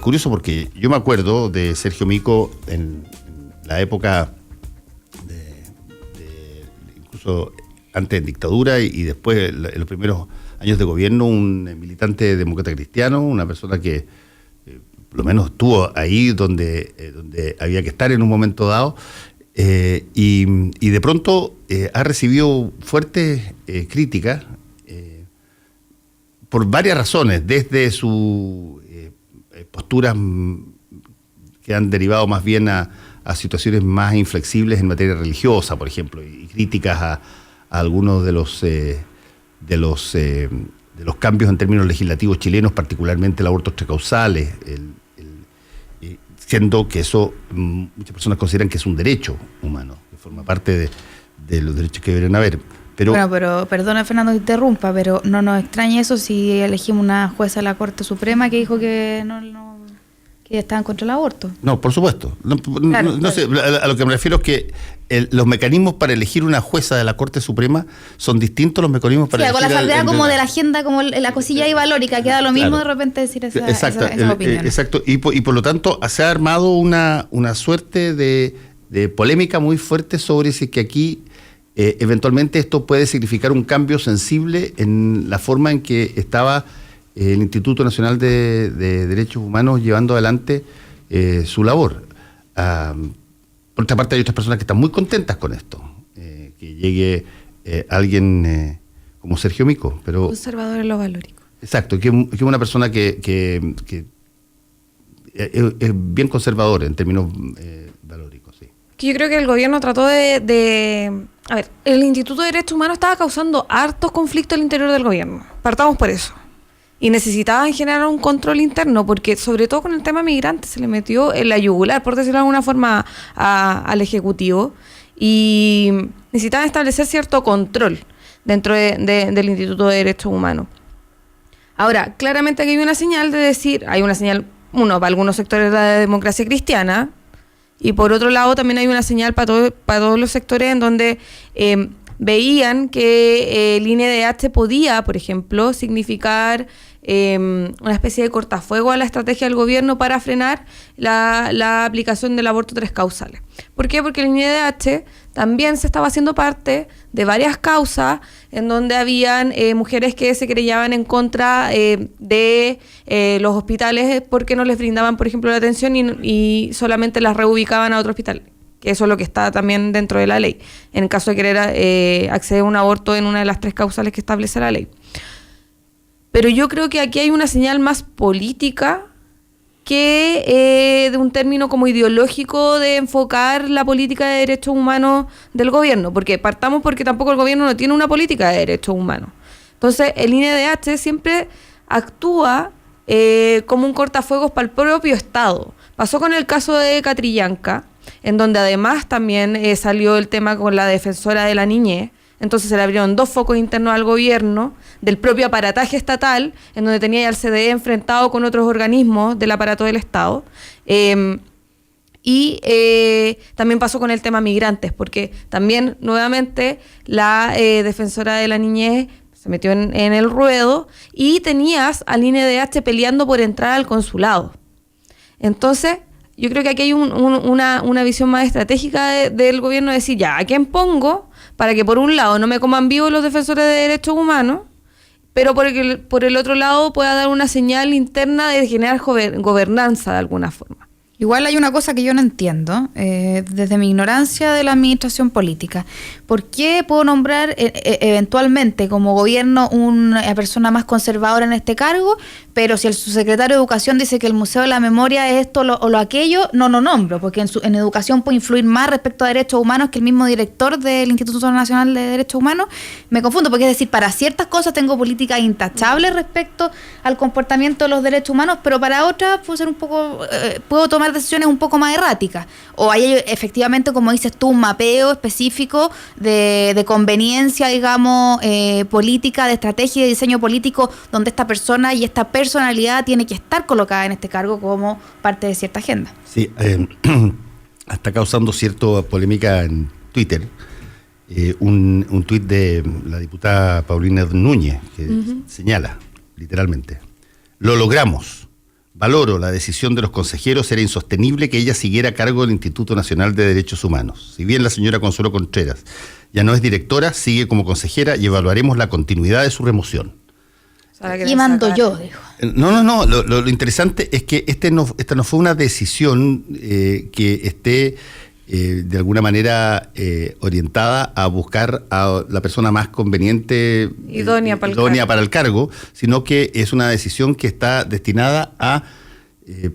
curioso porque yo me acuerdo de Sergio Mico en la época incluso antes en dictadura y después en los primeros años de gobierno, un militante demócrata cristiano, una persona que por lo menos estuvo ahí donde había que estar en un momento dado, y de pronto ha recibido fuertes críticas por varias razones, desde sus posturas que han derivado más bien a situaciones más inflexibles en materia religiosa, por ejemplo, y críticas a algunos de los cambios en términos legislativos chilenos, particularmente el aborto extracausales, siendo que eso muchas personas consideran que es un derecho humano, que forma parte de los derechos que deberían haber. Pero perdona, Fernando, que interrumpa, pero no nos extraña eso si elegimos una jueza de la Corte Suprema que dijo que que estaban contra el aborto. No, por supuesto. Claro. No sé, a lo que me refiero es que los mecanismos para elegir una jueza de la Corte Suprema son distintos a los mecanismos para elegir... Sí, con la salvedad como de la agenda, como la cosilla ahí valórica, queda lo mismo, claro, de repente decir esa opinión. Exacto, y por lo tanto se ha armado una suerte de polémica muy fuerte sobre si que aquí eventualmente esto puede significar un cambio sensible en la forma en que estaba el Instituto Nacional de Derechos Humanos llevando adelante su labor. Por otra parte, hay otras personas que están muy contentas con esto, que llegue alguien como Sergio Mico, pero conservador en lo valórico. Exacto, que es una persona que es bien conservador en términos valóricos, sí. Que yo creo que el gobierno trató a ver, el Instituto de Derechos Humanos estaba causando hartos conflictos al interior del gobierno. Partamos por eso. Y necesitaban generar un control interno, porque sobre todo con el tema migrante se le metió en la yugular, por decirlo de alguna forma, al Ejecutivo, y necesitaban establecer cierto control dentro del Instituto de Derechos Humanos. Ahora, claramente aquí hay una señal de decir, hay una señal, para algunos sectores de la democracia cristiana, y por otro lado también hay una señal para todos los sectores en donde veían que el INDH podía, por ejemplo, significar una especie de cortafuego a la estrategia del gobierno para frenar la aplicación del aborto 3 causales. ¿Por qué? Porque el INDH también se estaba haciendo parte de varias causas en donde habían mujeres que se querellaban en contra de los hospitales porque no les brindaban, por ejemplo, la atención y solamente las reubicaban a otro hospital. Que eso es lo que está también dentro de la ley, en el caso de querer acceder a un aborto en una de las 3 causales que establece la ley. Pero yo creo que aquí hay una señal más política que de un término como ideológico de enfocar la política de derechos humanos del gobierno, porque tampoco el gobierno no tiene una política de derechos humanos. Entonces el INDH siempre actúa como un cortafuegos para el propio Estado. Pasó con el caso de Catrillanca, en donde además también salió el tema con la defensora de la niñez. Entonces se le abrieron 2 focos internos al gobierno del propio aparataje estatal, en donde tenía ya el CDE enfrentado con otros organismos del aparato del Estado. También pasó con el tema migrantes, porque también nuevamente la defensora de la niñez se metió en el ruedo y tenías al INDH peleando por entrar al consulado. Entonces, yo creo que aquí hay una visión más estratégica del gobierno de decir, ya, ¿a quién pongo? Para que por un lado no me coman vivo los defensores de derechos humanos, pero por el otro lado pueda dar una señal interna de generar gobernanza de alguna forma. Igual hay una cosa que yo no entiendo, desde mi ignorancia de la administración política. ¿Por qué puedo nombrar eventualmente como gobierno una persona más conservadora en este cargo, pero si el subsecretario de Educación dice que el Museo de la Memoria es esto o lo aquello, no lo nombro, porque en educación puede influir más respecto a derechos humanos que el mismo director del Instituto Nacional de Derechos Humanos? Me confundo, porque es decir, para ciertas cosas tengo políticas intachables respecto al comportamiento de los derechos humanos, pero para otras puedo ser puedo tomar tomar decisiones un poco más erráticas. O hay efectivamente, como dices tú, un mapeo específico de conveniencia, digamos, política, de estrategia y de diseño político, donde esta persona y esta personalidad tiene que estar colocada en este cargo como parte de cierta agenda. Sí, está causando cierta polémica en Twitter. Un tuit de la diputada Paulina Núñez que señala, literalmente: lo logramos. Valoro la decisión de los consejeros, era insostenible que ella siguiera a cargo del Instituto Nacional de Derechos Humanos. Si bien la señora Consuelo Contreras ya no es directora, sigue como consejera y evaluaremos la continuidad de su remoción. Y mando yo, dijo. No, lo interesante es que esta no fue una decisión que esté de alguna manera orientada a buscar a la persona más conveniente, idónea para el cargo, sino que es una decisión que está destinada a,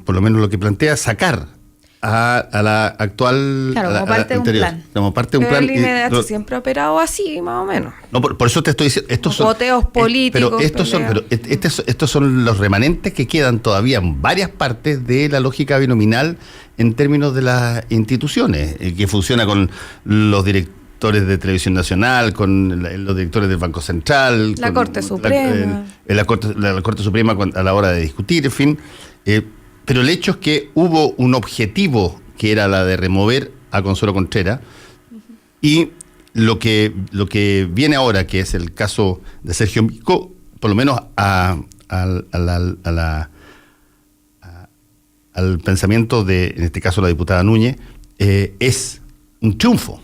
por lo menos lo que plantea, sacar a la actual... Claro, como parte de un plan. Como parte de un plan. El INDH siempre ha operado así, más o menos. No, por eso te estoy diciendo... Estos son boteos políticos. Estos son los remanentes que quedan todavía en varias partes de la lógica binominal en términos de las instituciones, que funciona con los directores de Televisión Nacional, con los directores del Banco Central, la Corte Suprema. La Corte Suprema a la hora de discutir, en fin. Pero el hecho es que hubo un objetivo que era la de remover a Consuelo Contreras, y lo que viene ahora, que es el caso de Sergio Mico, por lo menos al pensamiento de, en este caso, la diputada Núñez, es un triunfo.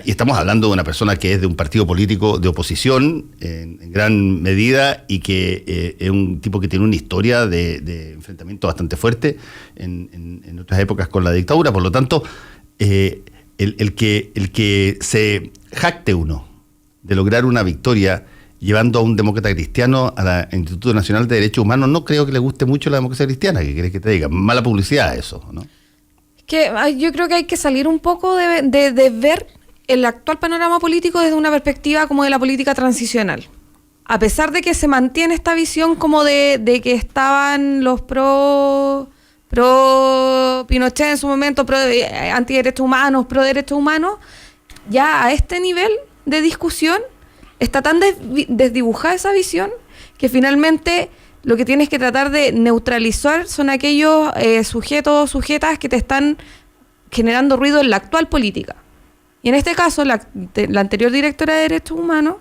Y estamos hablando de una persona que es de un partido político de oposición en gran medida, y que es un tipo que tiene una historia de enfrentamiento bastante fuerte en otras épocas con la dictadura. Por lo tanto, el que se jacte uno de lograr una victoria llevando a un demócrata cristiano al Instituto Nacional de Derechos Humanos, no creo que le guste mucho la democracia cristiana. ¿Qué querés que te diga? Mala publicidad eso, ¿no? Que yo creo que hay que salir un poco de ver el actual panorama político desde una perspectiva como de la política transicional. A pesar de que se mantiene esta visión como de que estaban los pro Pinochet en su momento, pro antiderechos humanos, pro derechos humanos, ya a este nivel de discusión está tan desdibujada esa visión que finalmente lo que tienes que tratar de neutralizar son aquellos sujetos o sujetas que te están generando ruido en la actual política. Y en este caso, la anterior directora de Derechos Humanos,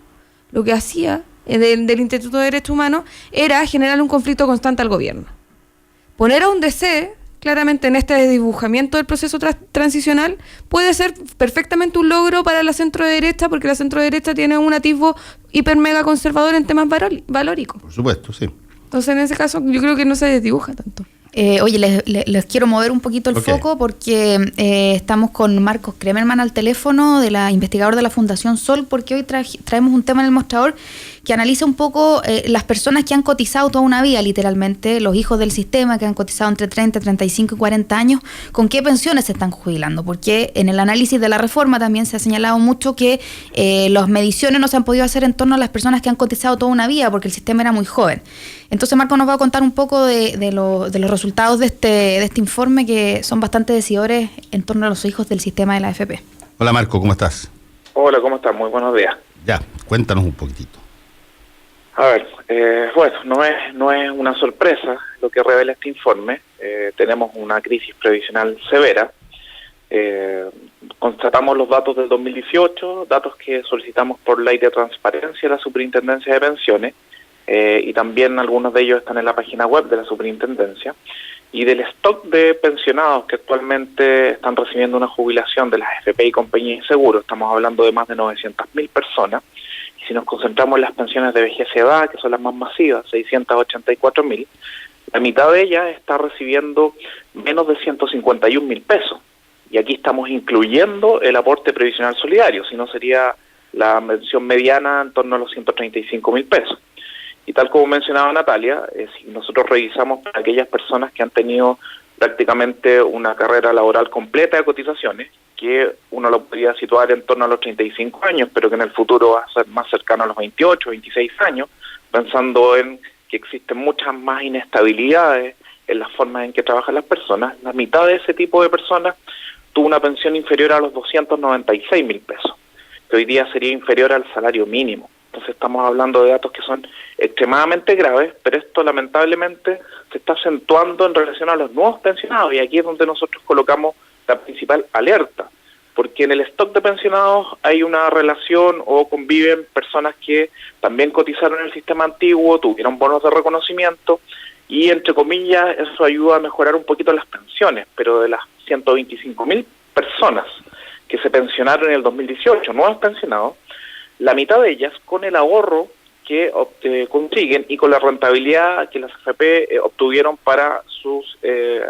lo que hacía del Instituto de Derechos Humanos era generar un conflicto constante al gobierno. Poner a un DC, claramente en este desdibujamiento del proceso transicional, puede ser perfectamente un logro para la centro-derecha, porque la centro-derecha tiene un atisbo hiper mega conservador en temas valóricos. Por supuesto, sí. Entonces, en ese caso, yo creo que no se desdibuja tanto. Oye, les quiero mover un poquito el foco, porque estamos con Marcos Kremerman al teléfono, investigador de la Fundación Sol, porque hoy traemos un tema en el mostrador que analiza un poco las personas que han cotizado toda una vida, literalmente, los hijos del sistema que han cotizado entre 30, 35 y 40 años, con qué pensiones se están jubilando, porque en el análisis de la reforma también se ha señalado mucho que las mediciones no se han podido hacer en torno a las personas que han cotizado toda una vida, porque el sistema era muy joven. Entonces Marco nos va a contar un poco de los resultados de este informe, que son bastante decidores en torno a los hijos del sistema de la AFP. Hola Marco, ¿cómo estás? Hola, ¿cómo estás? Muy buenos días. Ya, cuéntanos un poquitito. A ver, bueno, no es una sorpresa lo que revela este informe. Tenemos una crisis previsional severa. Constatamos los datos del 2018, datos que solicitamos por ley de transparencia de la Superintendencia de Pensiones, y también algunos de ellos están en la página web de la Superintendencia. Y del stock de pensionados que actualmente están recibiendo una jubilación de las AFP y compañías de seguro, estamos hablando de más de 900.000 personas. Y si nos concentramos en las pensiones de vejez y edad, que son las más masivas, 684.000, la mitad de ellas está recibiendo menos de 151.000 pesos. Y aquí estamos incluyendo el aporte previsional solidario, si no sería la pensión mediana en torno a los 135.000 pesos. Y tal como mencionaba Natalia, si nosotros revisamos para aquellas personas que han tenido prácticamente una carrera laboral completa de cotizaciones, que uno lo podría situar en torno a los 35 años, pero que en el futuro va a ser más cercano a los 28, 26 años, pensando en que existen muchas más inestabilidades en las formas en que trabajan las personas, la mitad de ese tipo de personas tuvo una pensión inferior a los 296.000 pesos, que hoy día sería inferior al salario mínimo. Entonces estamos hablando de datos que son extremadamente graves, pero esto lamentablemente se está acentuando en relación a los nuevos pensionados, y aquí es donde nosotros colocamos la principal alerta, porque en el stock de pensionados hay una relación o conviven personas que también cotizaron en el sistema antiguo, tuvieron bonos de reconocimiento, y entre comillas eso ayuda a mejorar un poquito las pensiones, pero de las 125.000 personas que se pensionaron en el 2018, nuevos pensionados, la mitad de ellas, con el ahorro que consiguen y con la rentabilidad que las AFP obtuvieron para sus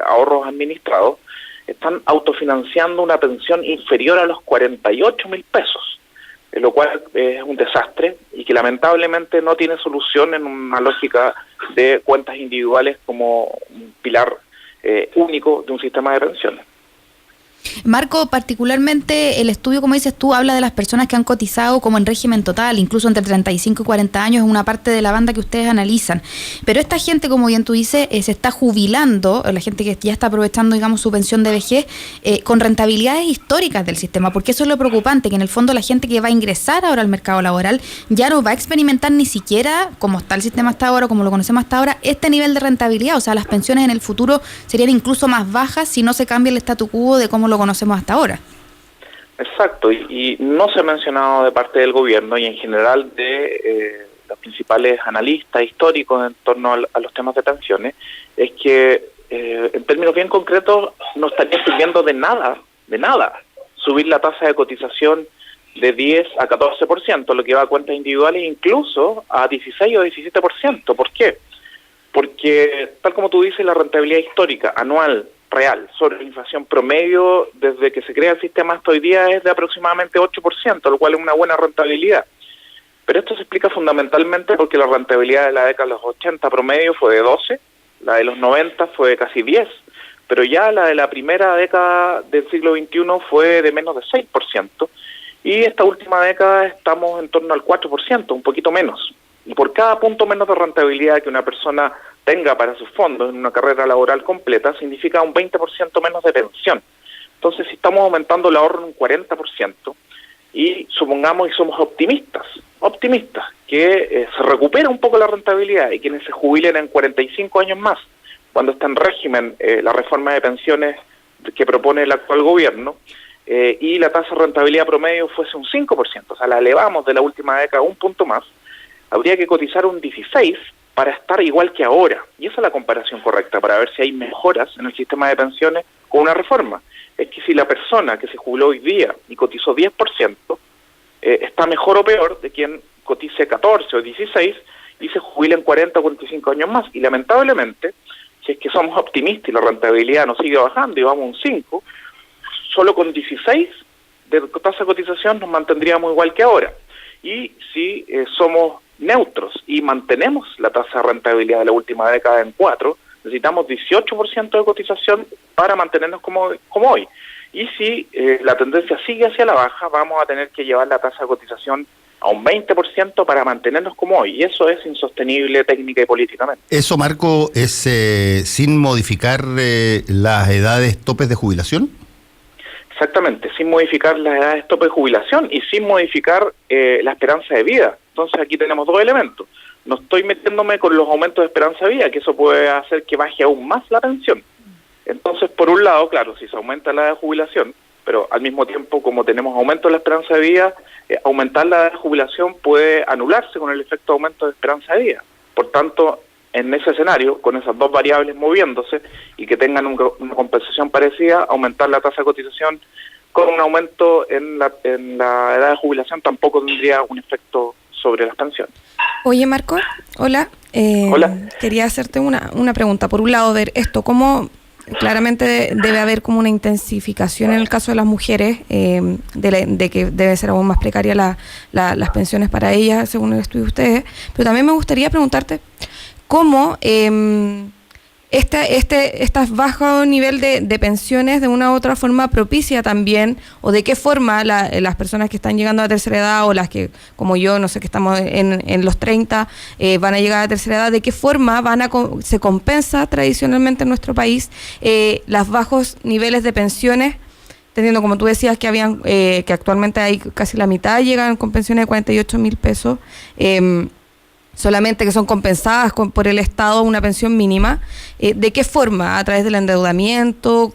ahorros administrados, están autofinanciando una pensión inferior a los 48.000 pesos, lo cual es un desastre y que lamentablemente no tiene solución en una lógica de cuentas individuales como un pilar único de un sistema de pensiones. Marco, particularmente el estudio, como dices tú, habla de las personas que han cotizado como en régimen total, incluso entre 35 y 40 años, es una parte de la banda que ustedes analizan. Pero esta gente, como bien tú dices, se está jubilando, la gente que ya está aprovechando, digamos, su pensión de vejez, con rentabilidades históricas del sistema, porque eso es lo preocupante, que en el fondo la gente que va a ingresar ahora al mercado laboral ya no va a experimentar ni siquiera, como está el sistema hasta ahora, como lo conocemos hasta ahora, este nivel de rentabilidad. O sea, las pensiones en el futuro serían incluso más bajas si no se cambia el statu quo de cómo lo conocemos hasta ahora. Exacto, y no se ha mencionado de parte del gobierno y en general de los principales analistas históricos en torno a los temas de pensiones, es que en términos bien concretos no estaría sirviendo de nada subir la tasa de cotización de 10 a 14%, lo que va a cuentas individuales, incluso a 16 o 17%. ¿Por qué? Porque, tal como tú dices, la rentabilidad histórica anual real sobre la inflación promedio desde que se crea el sistema hasta hoy día es de aproximadamente 8%, lo cual es una buena rentabilidad. Pero esto se explica fundamentalmente porque la rentabilidad de la década de los 80 promedio fue de 12, la de los 90 fue de casi 10, pero ya la de la primera década del siglo XXI fue de menos de 6%, y esta última década estamos en torno al 4%, un poquito menos. Y por cada punto menos de rentabilidad que una persona tenga para sus fondos en una carrera laboral completa, significa un 20% menos de pensión. Entonces, si estamos aumentando el ahorro en un 40%, y supongamos y somos optimistas, que se recupera un poco la rentabilidad y quienes se jubilen en 45 años más, cuando está en régimen la reforma de pensiones que propone el actual gobierno, y la tasa de rentabilidad promedio fuese un 5%, o sea, la elevamos de la última década un punto más, habría que cotizar un 16% para estar igual que ahora. Y esa es la comparación correcta, para ver si hay mejoras en el sistema de pensiones con una reforma. Es que si la persona que se jubiló hoy día y cotizó 10%, está mejor o peor de quien cotice 14 o 16 y se jubile en 40 o 45 años más. Y lamentablemente, si es que somos optimistas y la rentabilidad nos sigue bajando y vamos a un 5, solo con 16 de tasa de cotización nos mantendríamos igual que ahora. Y si somos neutros y mantenemos la tasa de rentabilidad de la última década en 4, necesitamos 18% de cotización para mantenernos como hoy. Y si la tendencia sigue hacia la baja, vamos a tener que llevar la tasa de cotización a un 20% para mantenernos como hoy. Y eso es insostenible técnica y políticamente. ¿Eso, Marco, es sin modificar las edades topes de jubilación? Exactamente, sin modificar las edades tope de jubilación y sin modificar la esperanza de vida. Entonces aquí tenemos dos elementos. No estoy metiéndome con los aumentos de esperanza de vida, que eso puede hacer que baje aún más la pensión. Entonces, por un lado, claro, si se aumenta la edad de jubilación, pero al mismo tiempo, como tenemos aumento de la esperanza de vida, aumentar la edad de jubilación puede anularse con el efecto de aumento de esperanza de vida. Por tanto, en ese escenario, con esas dos variables moviéndose y que tengan una compensación parecida, aumentar la tasa de cotización con un aumento en la edad de jubilación tampoco tendría un efecto sobre las pensiones. Oye, Marco, hola. Hola. Quería hacerte una pregunta. Por un lado, ver esto, ¿cómo claramente debe haber como una intensificación en el caso de las mujeres, de que debe ser aún más precaria las pensiones para ellas, según el estudio de ustedes? Pero también me gustaría preguntarte cómo este bajo nivel de pensiones de una u otra forma propicia también, o de qué forma las personas que están llegando a la tercera edad, o las que, como yo, no sé, que estamos en los 30, van a llegar a la tercera edad, de qué forma se compensa tradicionalmente en nuestro país los bajos niveles de pensiones, teniendo, como tú decías, que actualmente hay casi la mitad llegan con pensiones de 48.000 pesos, solamente que son compensadas por el Estado una pensión mínima. ¿De qué forma? ¿A través del endeudamiento?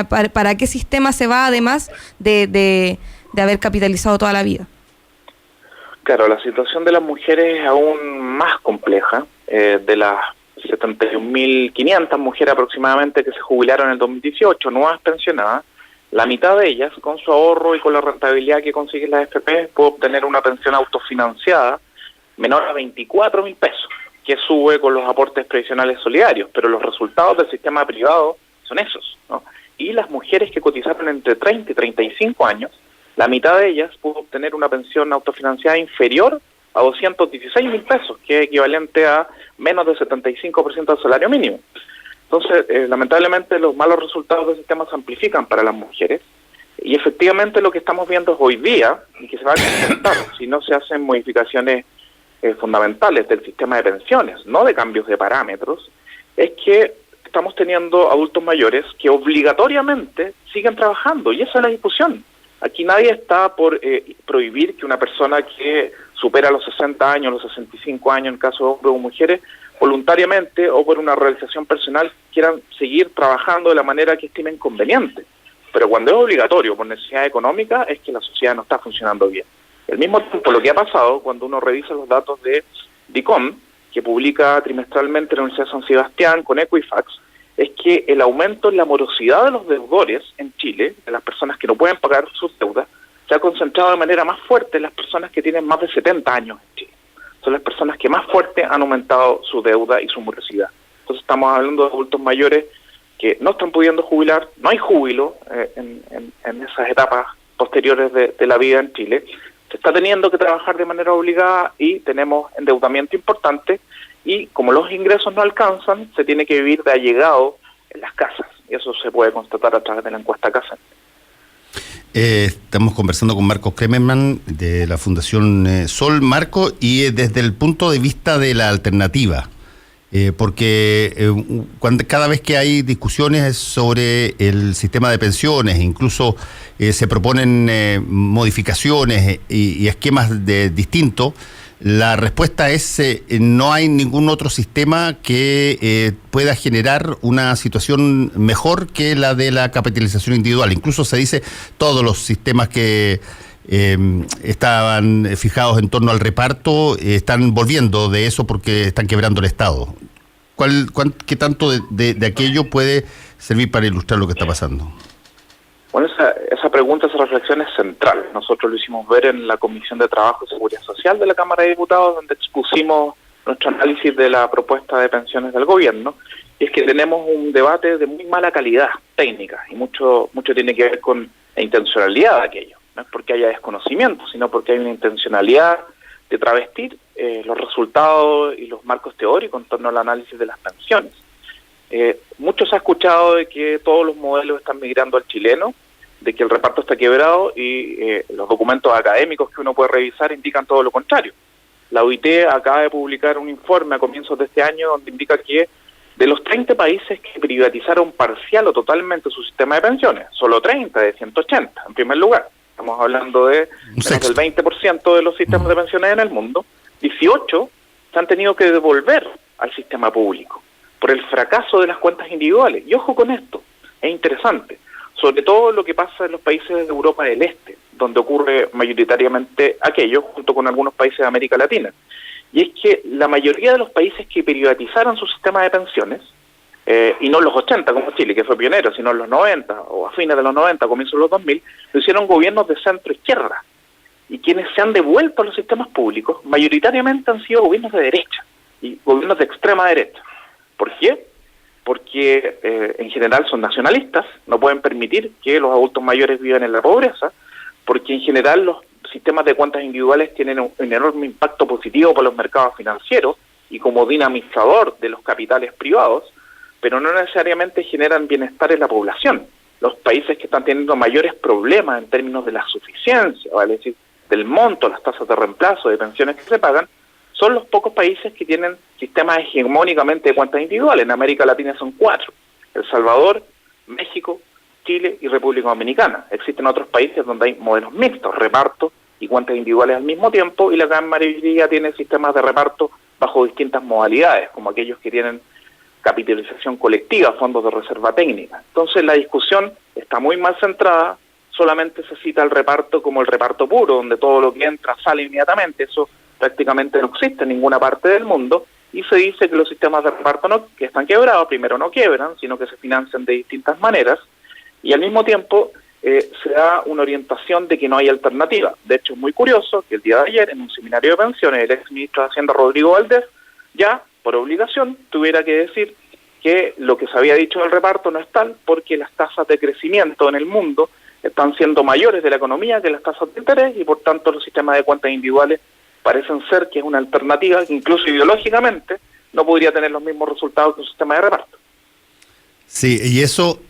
¿Para qué sistema se va, además de haber capitalizado toda la vida? Claro, la situación de las mujeres es aún más compleja. De las 71.500 mujeres aproximadamente que se jubilaron en el 2018, nuevas pensionadas, la mitad de ellas, con su ahorro y con la rentabilidad que consiguen las AFP, puede obtener una pensión autofinanciada menor a 24.000 pesos, que sube con los aportes previsionales solidarios, pero los resultados del sistema privado son esos, ¿no? Y las mujeres que cotizaron entre 30 y 35 años, la mitad de ellas pudo obtener una pensión autofinanciada inferior a 216.000 pesos, que es equivalente a menos del 75% del salario mínimo. Entonces, lamentablemente, los malos resultados del sistema se amplifican para las mujeres, y efectivamente lo que estamos viendo hoy día, y que se va a concretar si no se hacen modificaciones fundamentales del sistema de pensiones, no de cambios de parámetros, es que estamos teniendo adultos mayores que obligatoriamente siguen trabajando, y esa es la discusión. Aquí nadie está por prohibir que una persona que supera los 60 años, los 65 años, en caso de hombres o mujeres, voluntariamente o por una realización personal quieran seguir trabajando de la manera que estimen conveniente. Pero cuando es obligatorio por necesidad económica, es que la sociedad no está funcionando bien. Al mismo tiempo, lo que ha pasado cuando uno revisa los datos de DICOM, que publica trimestralmente la Universidad de San Sebastián con Equifax, es que el aumento en la morosidad de los deudores en Chile, de las personas que no pueden pagar sus deudas, se ha concentrado de manera más fuerte en las personas que tienen más de 70 años en Chile. Son las personas que más fuerte han aumentado su deuda y su morosidad. Entonces estamos hablando de adultos mayores que no están pudiendo jubilar, no hay júbilo en esas etapas posteriores de la vida en Chile. Se está teniendo que trabajar de manera obligada y tenemos endeudamiento importante, y como los ingresos no alcanzan, se tiene que vivir de allegado en las casas, y eso se puede constatar a través de la encuesta Casa. Estamos conversando con Marcos Kremerman de la Fundación Sol. Marco, y desde el punto de vista de la alternativa, porque cada vez que hay discusiones sobre el sistema de pensiones, incluso se proponen modificaciones y esquemas distintos, la respuesta es no hay ningún otro sistema que pueda generar una situación mejor que la de la capitalización individual. Incluso se dice todos los sistemas que estaban fijados en torno al reparto están volviendo de eso porque están quebrando el Estado. ¿Qué tanto de aquello puede servir para ilustrar lo que está pasando? Bueno, esa pregunta, esa reflexión es central. Nosotros lo hicimos ver en la Comisión de Trabajo y Seguridad Social de la Cámara de Diputados, donde expusimos nuestro análisis de la propuesta de pensiones del gobierno, y es que tenemos un debate de muy mala calidad técnica, y mucho tiene que ver con la intencionalidad de aquello. No es porque haya desconocimiento, sino porque hay una intencionalidad de travestir los resultados y los marcos teóricos en torno al análisis de las pensiones. Mucho se ha escuchado de que todos los modelos están migrando al chileno, de que el reparto está quebrado, y los documentos académicos que uno puede revisar indican todo lo contrario. La OIT acaba de publicar un informe a comienzos de este año donde indica que de los 30 países que privatizaron parcial o totalmente su sistema de pensiones, solo 30 de 180, en primer lugar. Estamos hablando de menos del 20% de los sistemas de pensiones en el mundo. 18 se han tenido que devolver al sistema público por el fracaso de las cuentas individuales. Y ojo con esto, es interesante, sobre todo lo que pasa en los países de Europa del Este, donde ocurre mayoritariamente aquello, junto con algunos países de América Latina. Y es que la mayoría de los países que privatizaron su sistema de pensiones, y no en los 80 como Chile, que fue pionero, sino en los 90, o a fines de los 90, comienzos de los 2000, lo hicieron gobiernos de centro-izquierda. Y quienes se han devuelto a los sistemas públicos, mayoritariamente han sido gobiernos de derecha, y gobiernos de extrema derecha. ¿Por qué? Porque en general son nacionalistas, no pueden permitir que los adultos mayores vivan en la pobreza, porque en general los sistemas de cuentas individuales tienen un enorme impacto positivo para los mercados financieros y como dinamizador de los capitales privados, pero no necesariamente generan bienestar en la población. Los países que están teniendo mayores problemas en términos de la suficiencia, ¿vale? Es decir, del monto, las tasas de reemplazo, de pensiones que se pagan, son los pocos países que tienen sistemas hegemónicamente de cuentas individuales. En América Latina son 4: El Salvador, México, Chile y República Dominicana. Existen otros países donde hay modelos mixtos, reparto y cuentas individuales al mismo tiempo, y la gran mayoría tiene sistemas de reparto bajo distintas modalidades, como aquellos que tienen capitalización colectiva, fondos de reserva técnica. Entonces la discusión está muy mal centrada, solamente se cita el reparto como el reparto puro, donde todo lo que entra sale inmediatamente. Eso prácticamente no existe en ninguna parte del mundo, y se dice que los sistemas de reparto que están quebrados, primero no quiebran, sino que se financian de distintas maneras, y al mismo tiempo se da una orientación de que no hay alternativa. De hecho, es muy curioso que el día de ayer, en un seminario de pensiones, el ex ministro de Hacienda, Rodrigo Valdés, ya por obligación tuviera que decir que lo que se había dicho del reparto no es tal, porque las tasas de crecimiento en el mundo están siendo mayores de la economía que las tasas de interés, y por tanto los sistemas de cuentas individuales parecen ser que es una alternativa que incluso ideológicamente no podría tener los mismos resultados que un sistema de reparto. Sí, y eso,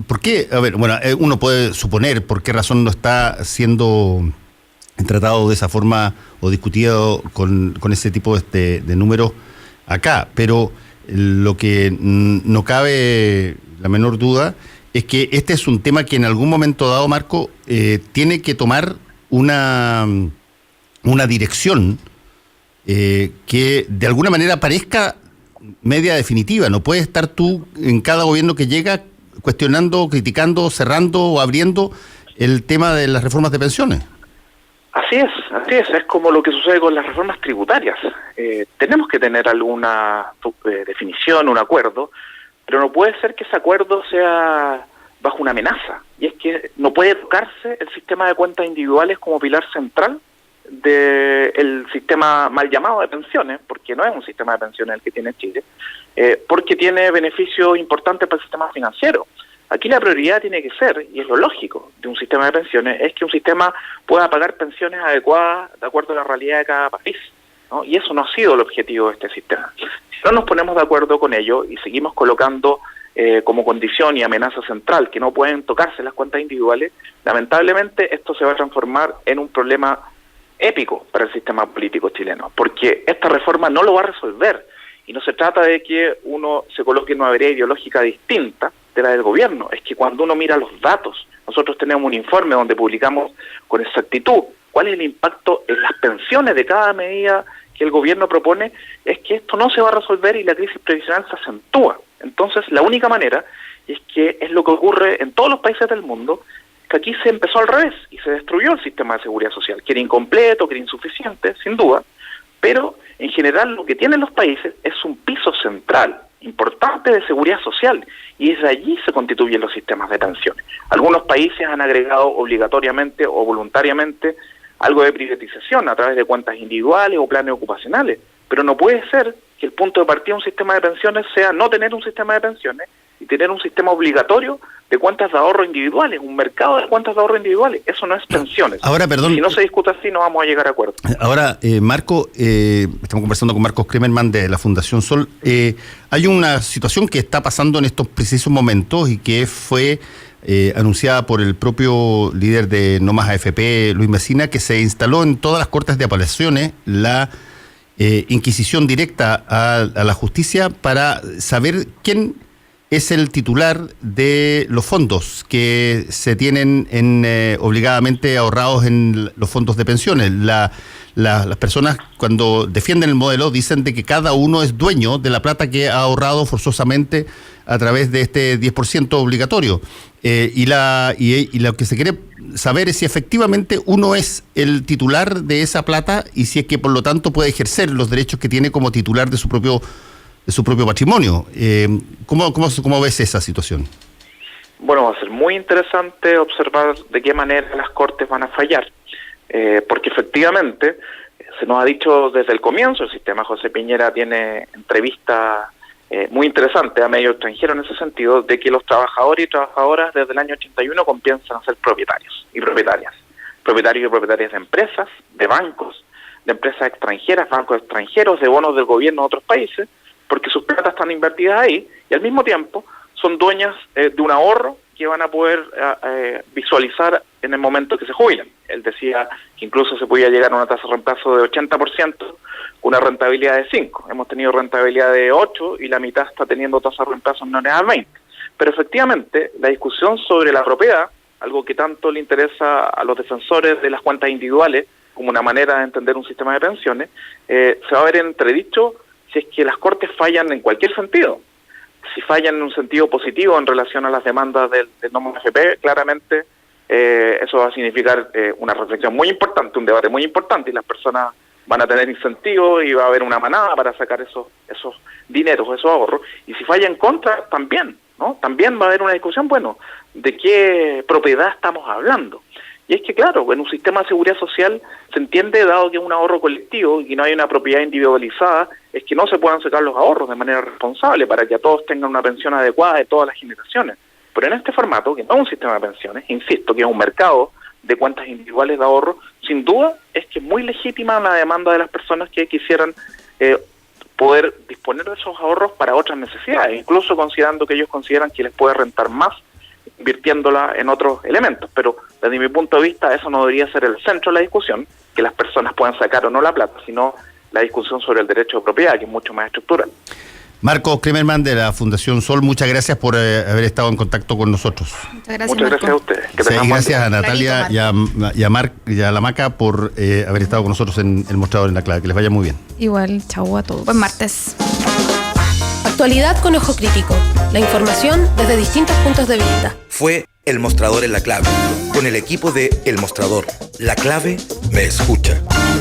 ¿por qué? A ver, bueno, uno puede suponer por qué razón no está siendo tratado de esa forma o discutido con ese tipo de números acá, pero lo que no cabe la menor duda es que este es un tema que en algún momento dado, Marco, tiene que tomar una dirección que de alguna manera parezca media definitiva. No puedes estar tú en cada gobierno que llega cuestionando, criticando, cerrando o abriendo el tema de las reformas de pensiones. Así es como lo que sucede con las reformas tributarias. Tenemos que tener alguna definición, un acuerdo, pero no puede ser que ese acuerdo sea bajo una amenaza, y es que no puede tocarse el sistema de cuentas individuales como pilar central del sistema mal llamado de pensiones, porque no es un sistema de pensiones el que tiene Chile, porque tiene beneficios importantes para el sistema financiero. Aquí la prioridad tiene que ser, y es lo lógico de un sistema de pensiones, es que un sistema pueda pagar pensiones adecuadas de acuerdo a la realidad de cada país, ¿no? Y eso no ha sido el objetivo de este sistema. Si no nos ponemos de acuerdo con ello y seguimos colocando como condición y amenaza central que no pueden tocarse las cuentas individuales, lamentablemente esto se va a transformar en un problema épico para el sistema político chileno, porque esta reforma no lo va a resolver, y no se trata de que uno se coloque en una vereda ideológica distinta de la del gobierno. Es que cuando uno mira los datos, nosotros tenemos un informe donde publicamos con exactitud cuál es el impacto en las pensiones de cada medida que el gobierno propone, es que esto no se va a resolver y la crisis previsional se acentúa. Entonces, la única manera, y es que es lo que ocurre en todos los países del mundo, que aquí se empezó al revés y se destruyó el sistema de seguridad social, que era incompleto, que era insuficiente, sin duda, pero en general lo que tienen los países es un piso central importante de seguridad social, y desde allí se constituyen los sistemas de pensiones. Algunos países han agregado obligatoriamente o voluntariamente algo de privatización a través de cuentas individuales o planes ocupacionales, pero no puede ser que el punto de partida de un sistema de pensiones sea no tener un sistema de pensiones y tener un sistema obligatorio de cuentas de ahorro individuales, un mercado de cuentas de ahorro individuales. Eso no es pensiones. Ahora, perdón. Si no se discute así, no vamos a llegar a acuerdo. Ahora, Marco, estamos conversando con Marcos Kremerman de la Fundación Sol. Hay una situación que está pasando en estos precisos momentos y que fue anunciada por el propio líder de No Más AFP, Luis Messina, que se instaló en todas las cortes de apelaciones la inquisición directa a la justicia para saber quién es el titular de los fondos que se tienen obligadamente ahorrados en los fondos de pensiones. Las personas, cuando defienden el modelo, dicen de que cada uno es dueño de la plata que ha ahorrado forzosamente a través de este 10% obligatorio. Y lo que se quiere saber es si efectivamente uno es el titular de esa plata y si es que por lo tanto puede ejercer los derechos que tiene como titular de su propio patrimonio. ¿Cómo ves esa situación? Bueno, va a ser muy interesante observar de qué manera las Cortes van a fallar, porque efectivamente se nos ha dicho desde el comienzo, el sistema José Piñera tiene entrevistas muy interesantes a medio extranjero en ese sentido, de que los trabajadores y trabajadoras desde el año 81 comienzan a ser propietarios y propietarias de empresas, de bancos, de empresas extranjeras, bancos extranjeros, de bonos del gobierno de otros países, porque sus platas están invertidas ahí y al mismo tiempo son dueñas de un ahorro que van a poder visualizar en el momento que se jubilan. Él decía que incluso se podía llegar a una tasa de reemplazo de 80%, con una rentabilidad de 5. Hemos tenido rentabilidad de 8 y la mitad está teniendo tasa de reemplazo menores a 20. Pero efectivamente, la discusión sobre la propiedad, algo que tanto le interesa a los defensores de las cuentas individuales como una manera de entender un sistema de pensiones, se va a ver entredicho si es que las Cortes fallan en cualquier sentido. Si fallan en un sentido positivo en relación a las demandas del NOM AFP, claramente eso va a significar una reflexión muy importante, un debate muy importante, y las personas van a tener incentivos y va a haber una manada para sacar esos dineros, esos ahorros. Y si falla en contra, también, ¿no? También va a haber una discusión, bueno, ¿de qué propiedad estamos hablando? Y es que, claro, en un sistema de seguridad social se entiende, dado que es un ahorro colectivo y que no hay una propiedad individualizada, es que no se puedan sacar los ahorros de manera responsable para que todos tengan una pensión adecuada de todas las generaciones. Pero en este formato, que no es un sistema de pensiones, insisto, que es un mercado de cuentas individuales de ahorro, sin duda es que es muy legítima la demanda de las personas que quisieran poder disponer de esos ahorros para otras necesidades, incluso considerando que ellos consideran que les puede rentar más invirtiéndola en otros elementos. Pero desde mi punto de vista eso no debería ser el centro de la discusión, que las personas puedan sacar o no la plata, sino la discusión sobre el derecho de propiedad, que es mucho más estructural. Marcos Kremerman de la Fundación Sol, muchas gracias por haber estado en contacto con nosotros. Muchas Gracias a ustedes. Y gracias a Natalia y a la Maca por haber estado con nosotros en el mostrador en la clave. Que les vaya muy bien. Igual, chau a todos. Buen martes. Actualidad con ojo crítico. La información desde distintos puntos de vista. Fue El Mostrador en la Clave, con el equipo de El Mostrador. La Clave me escucha.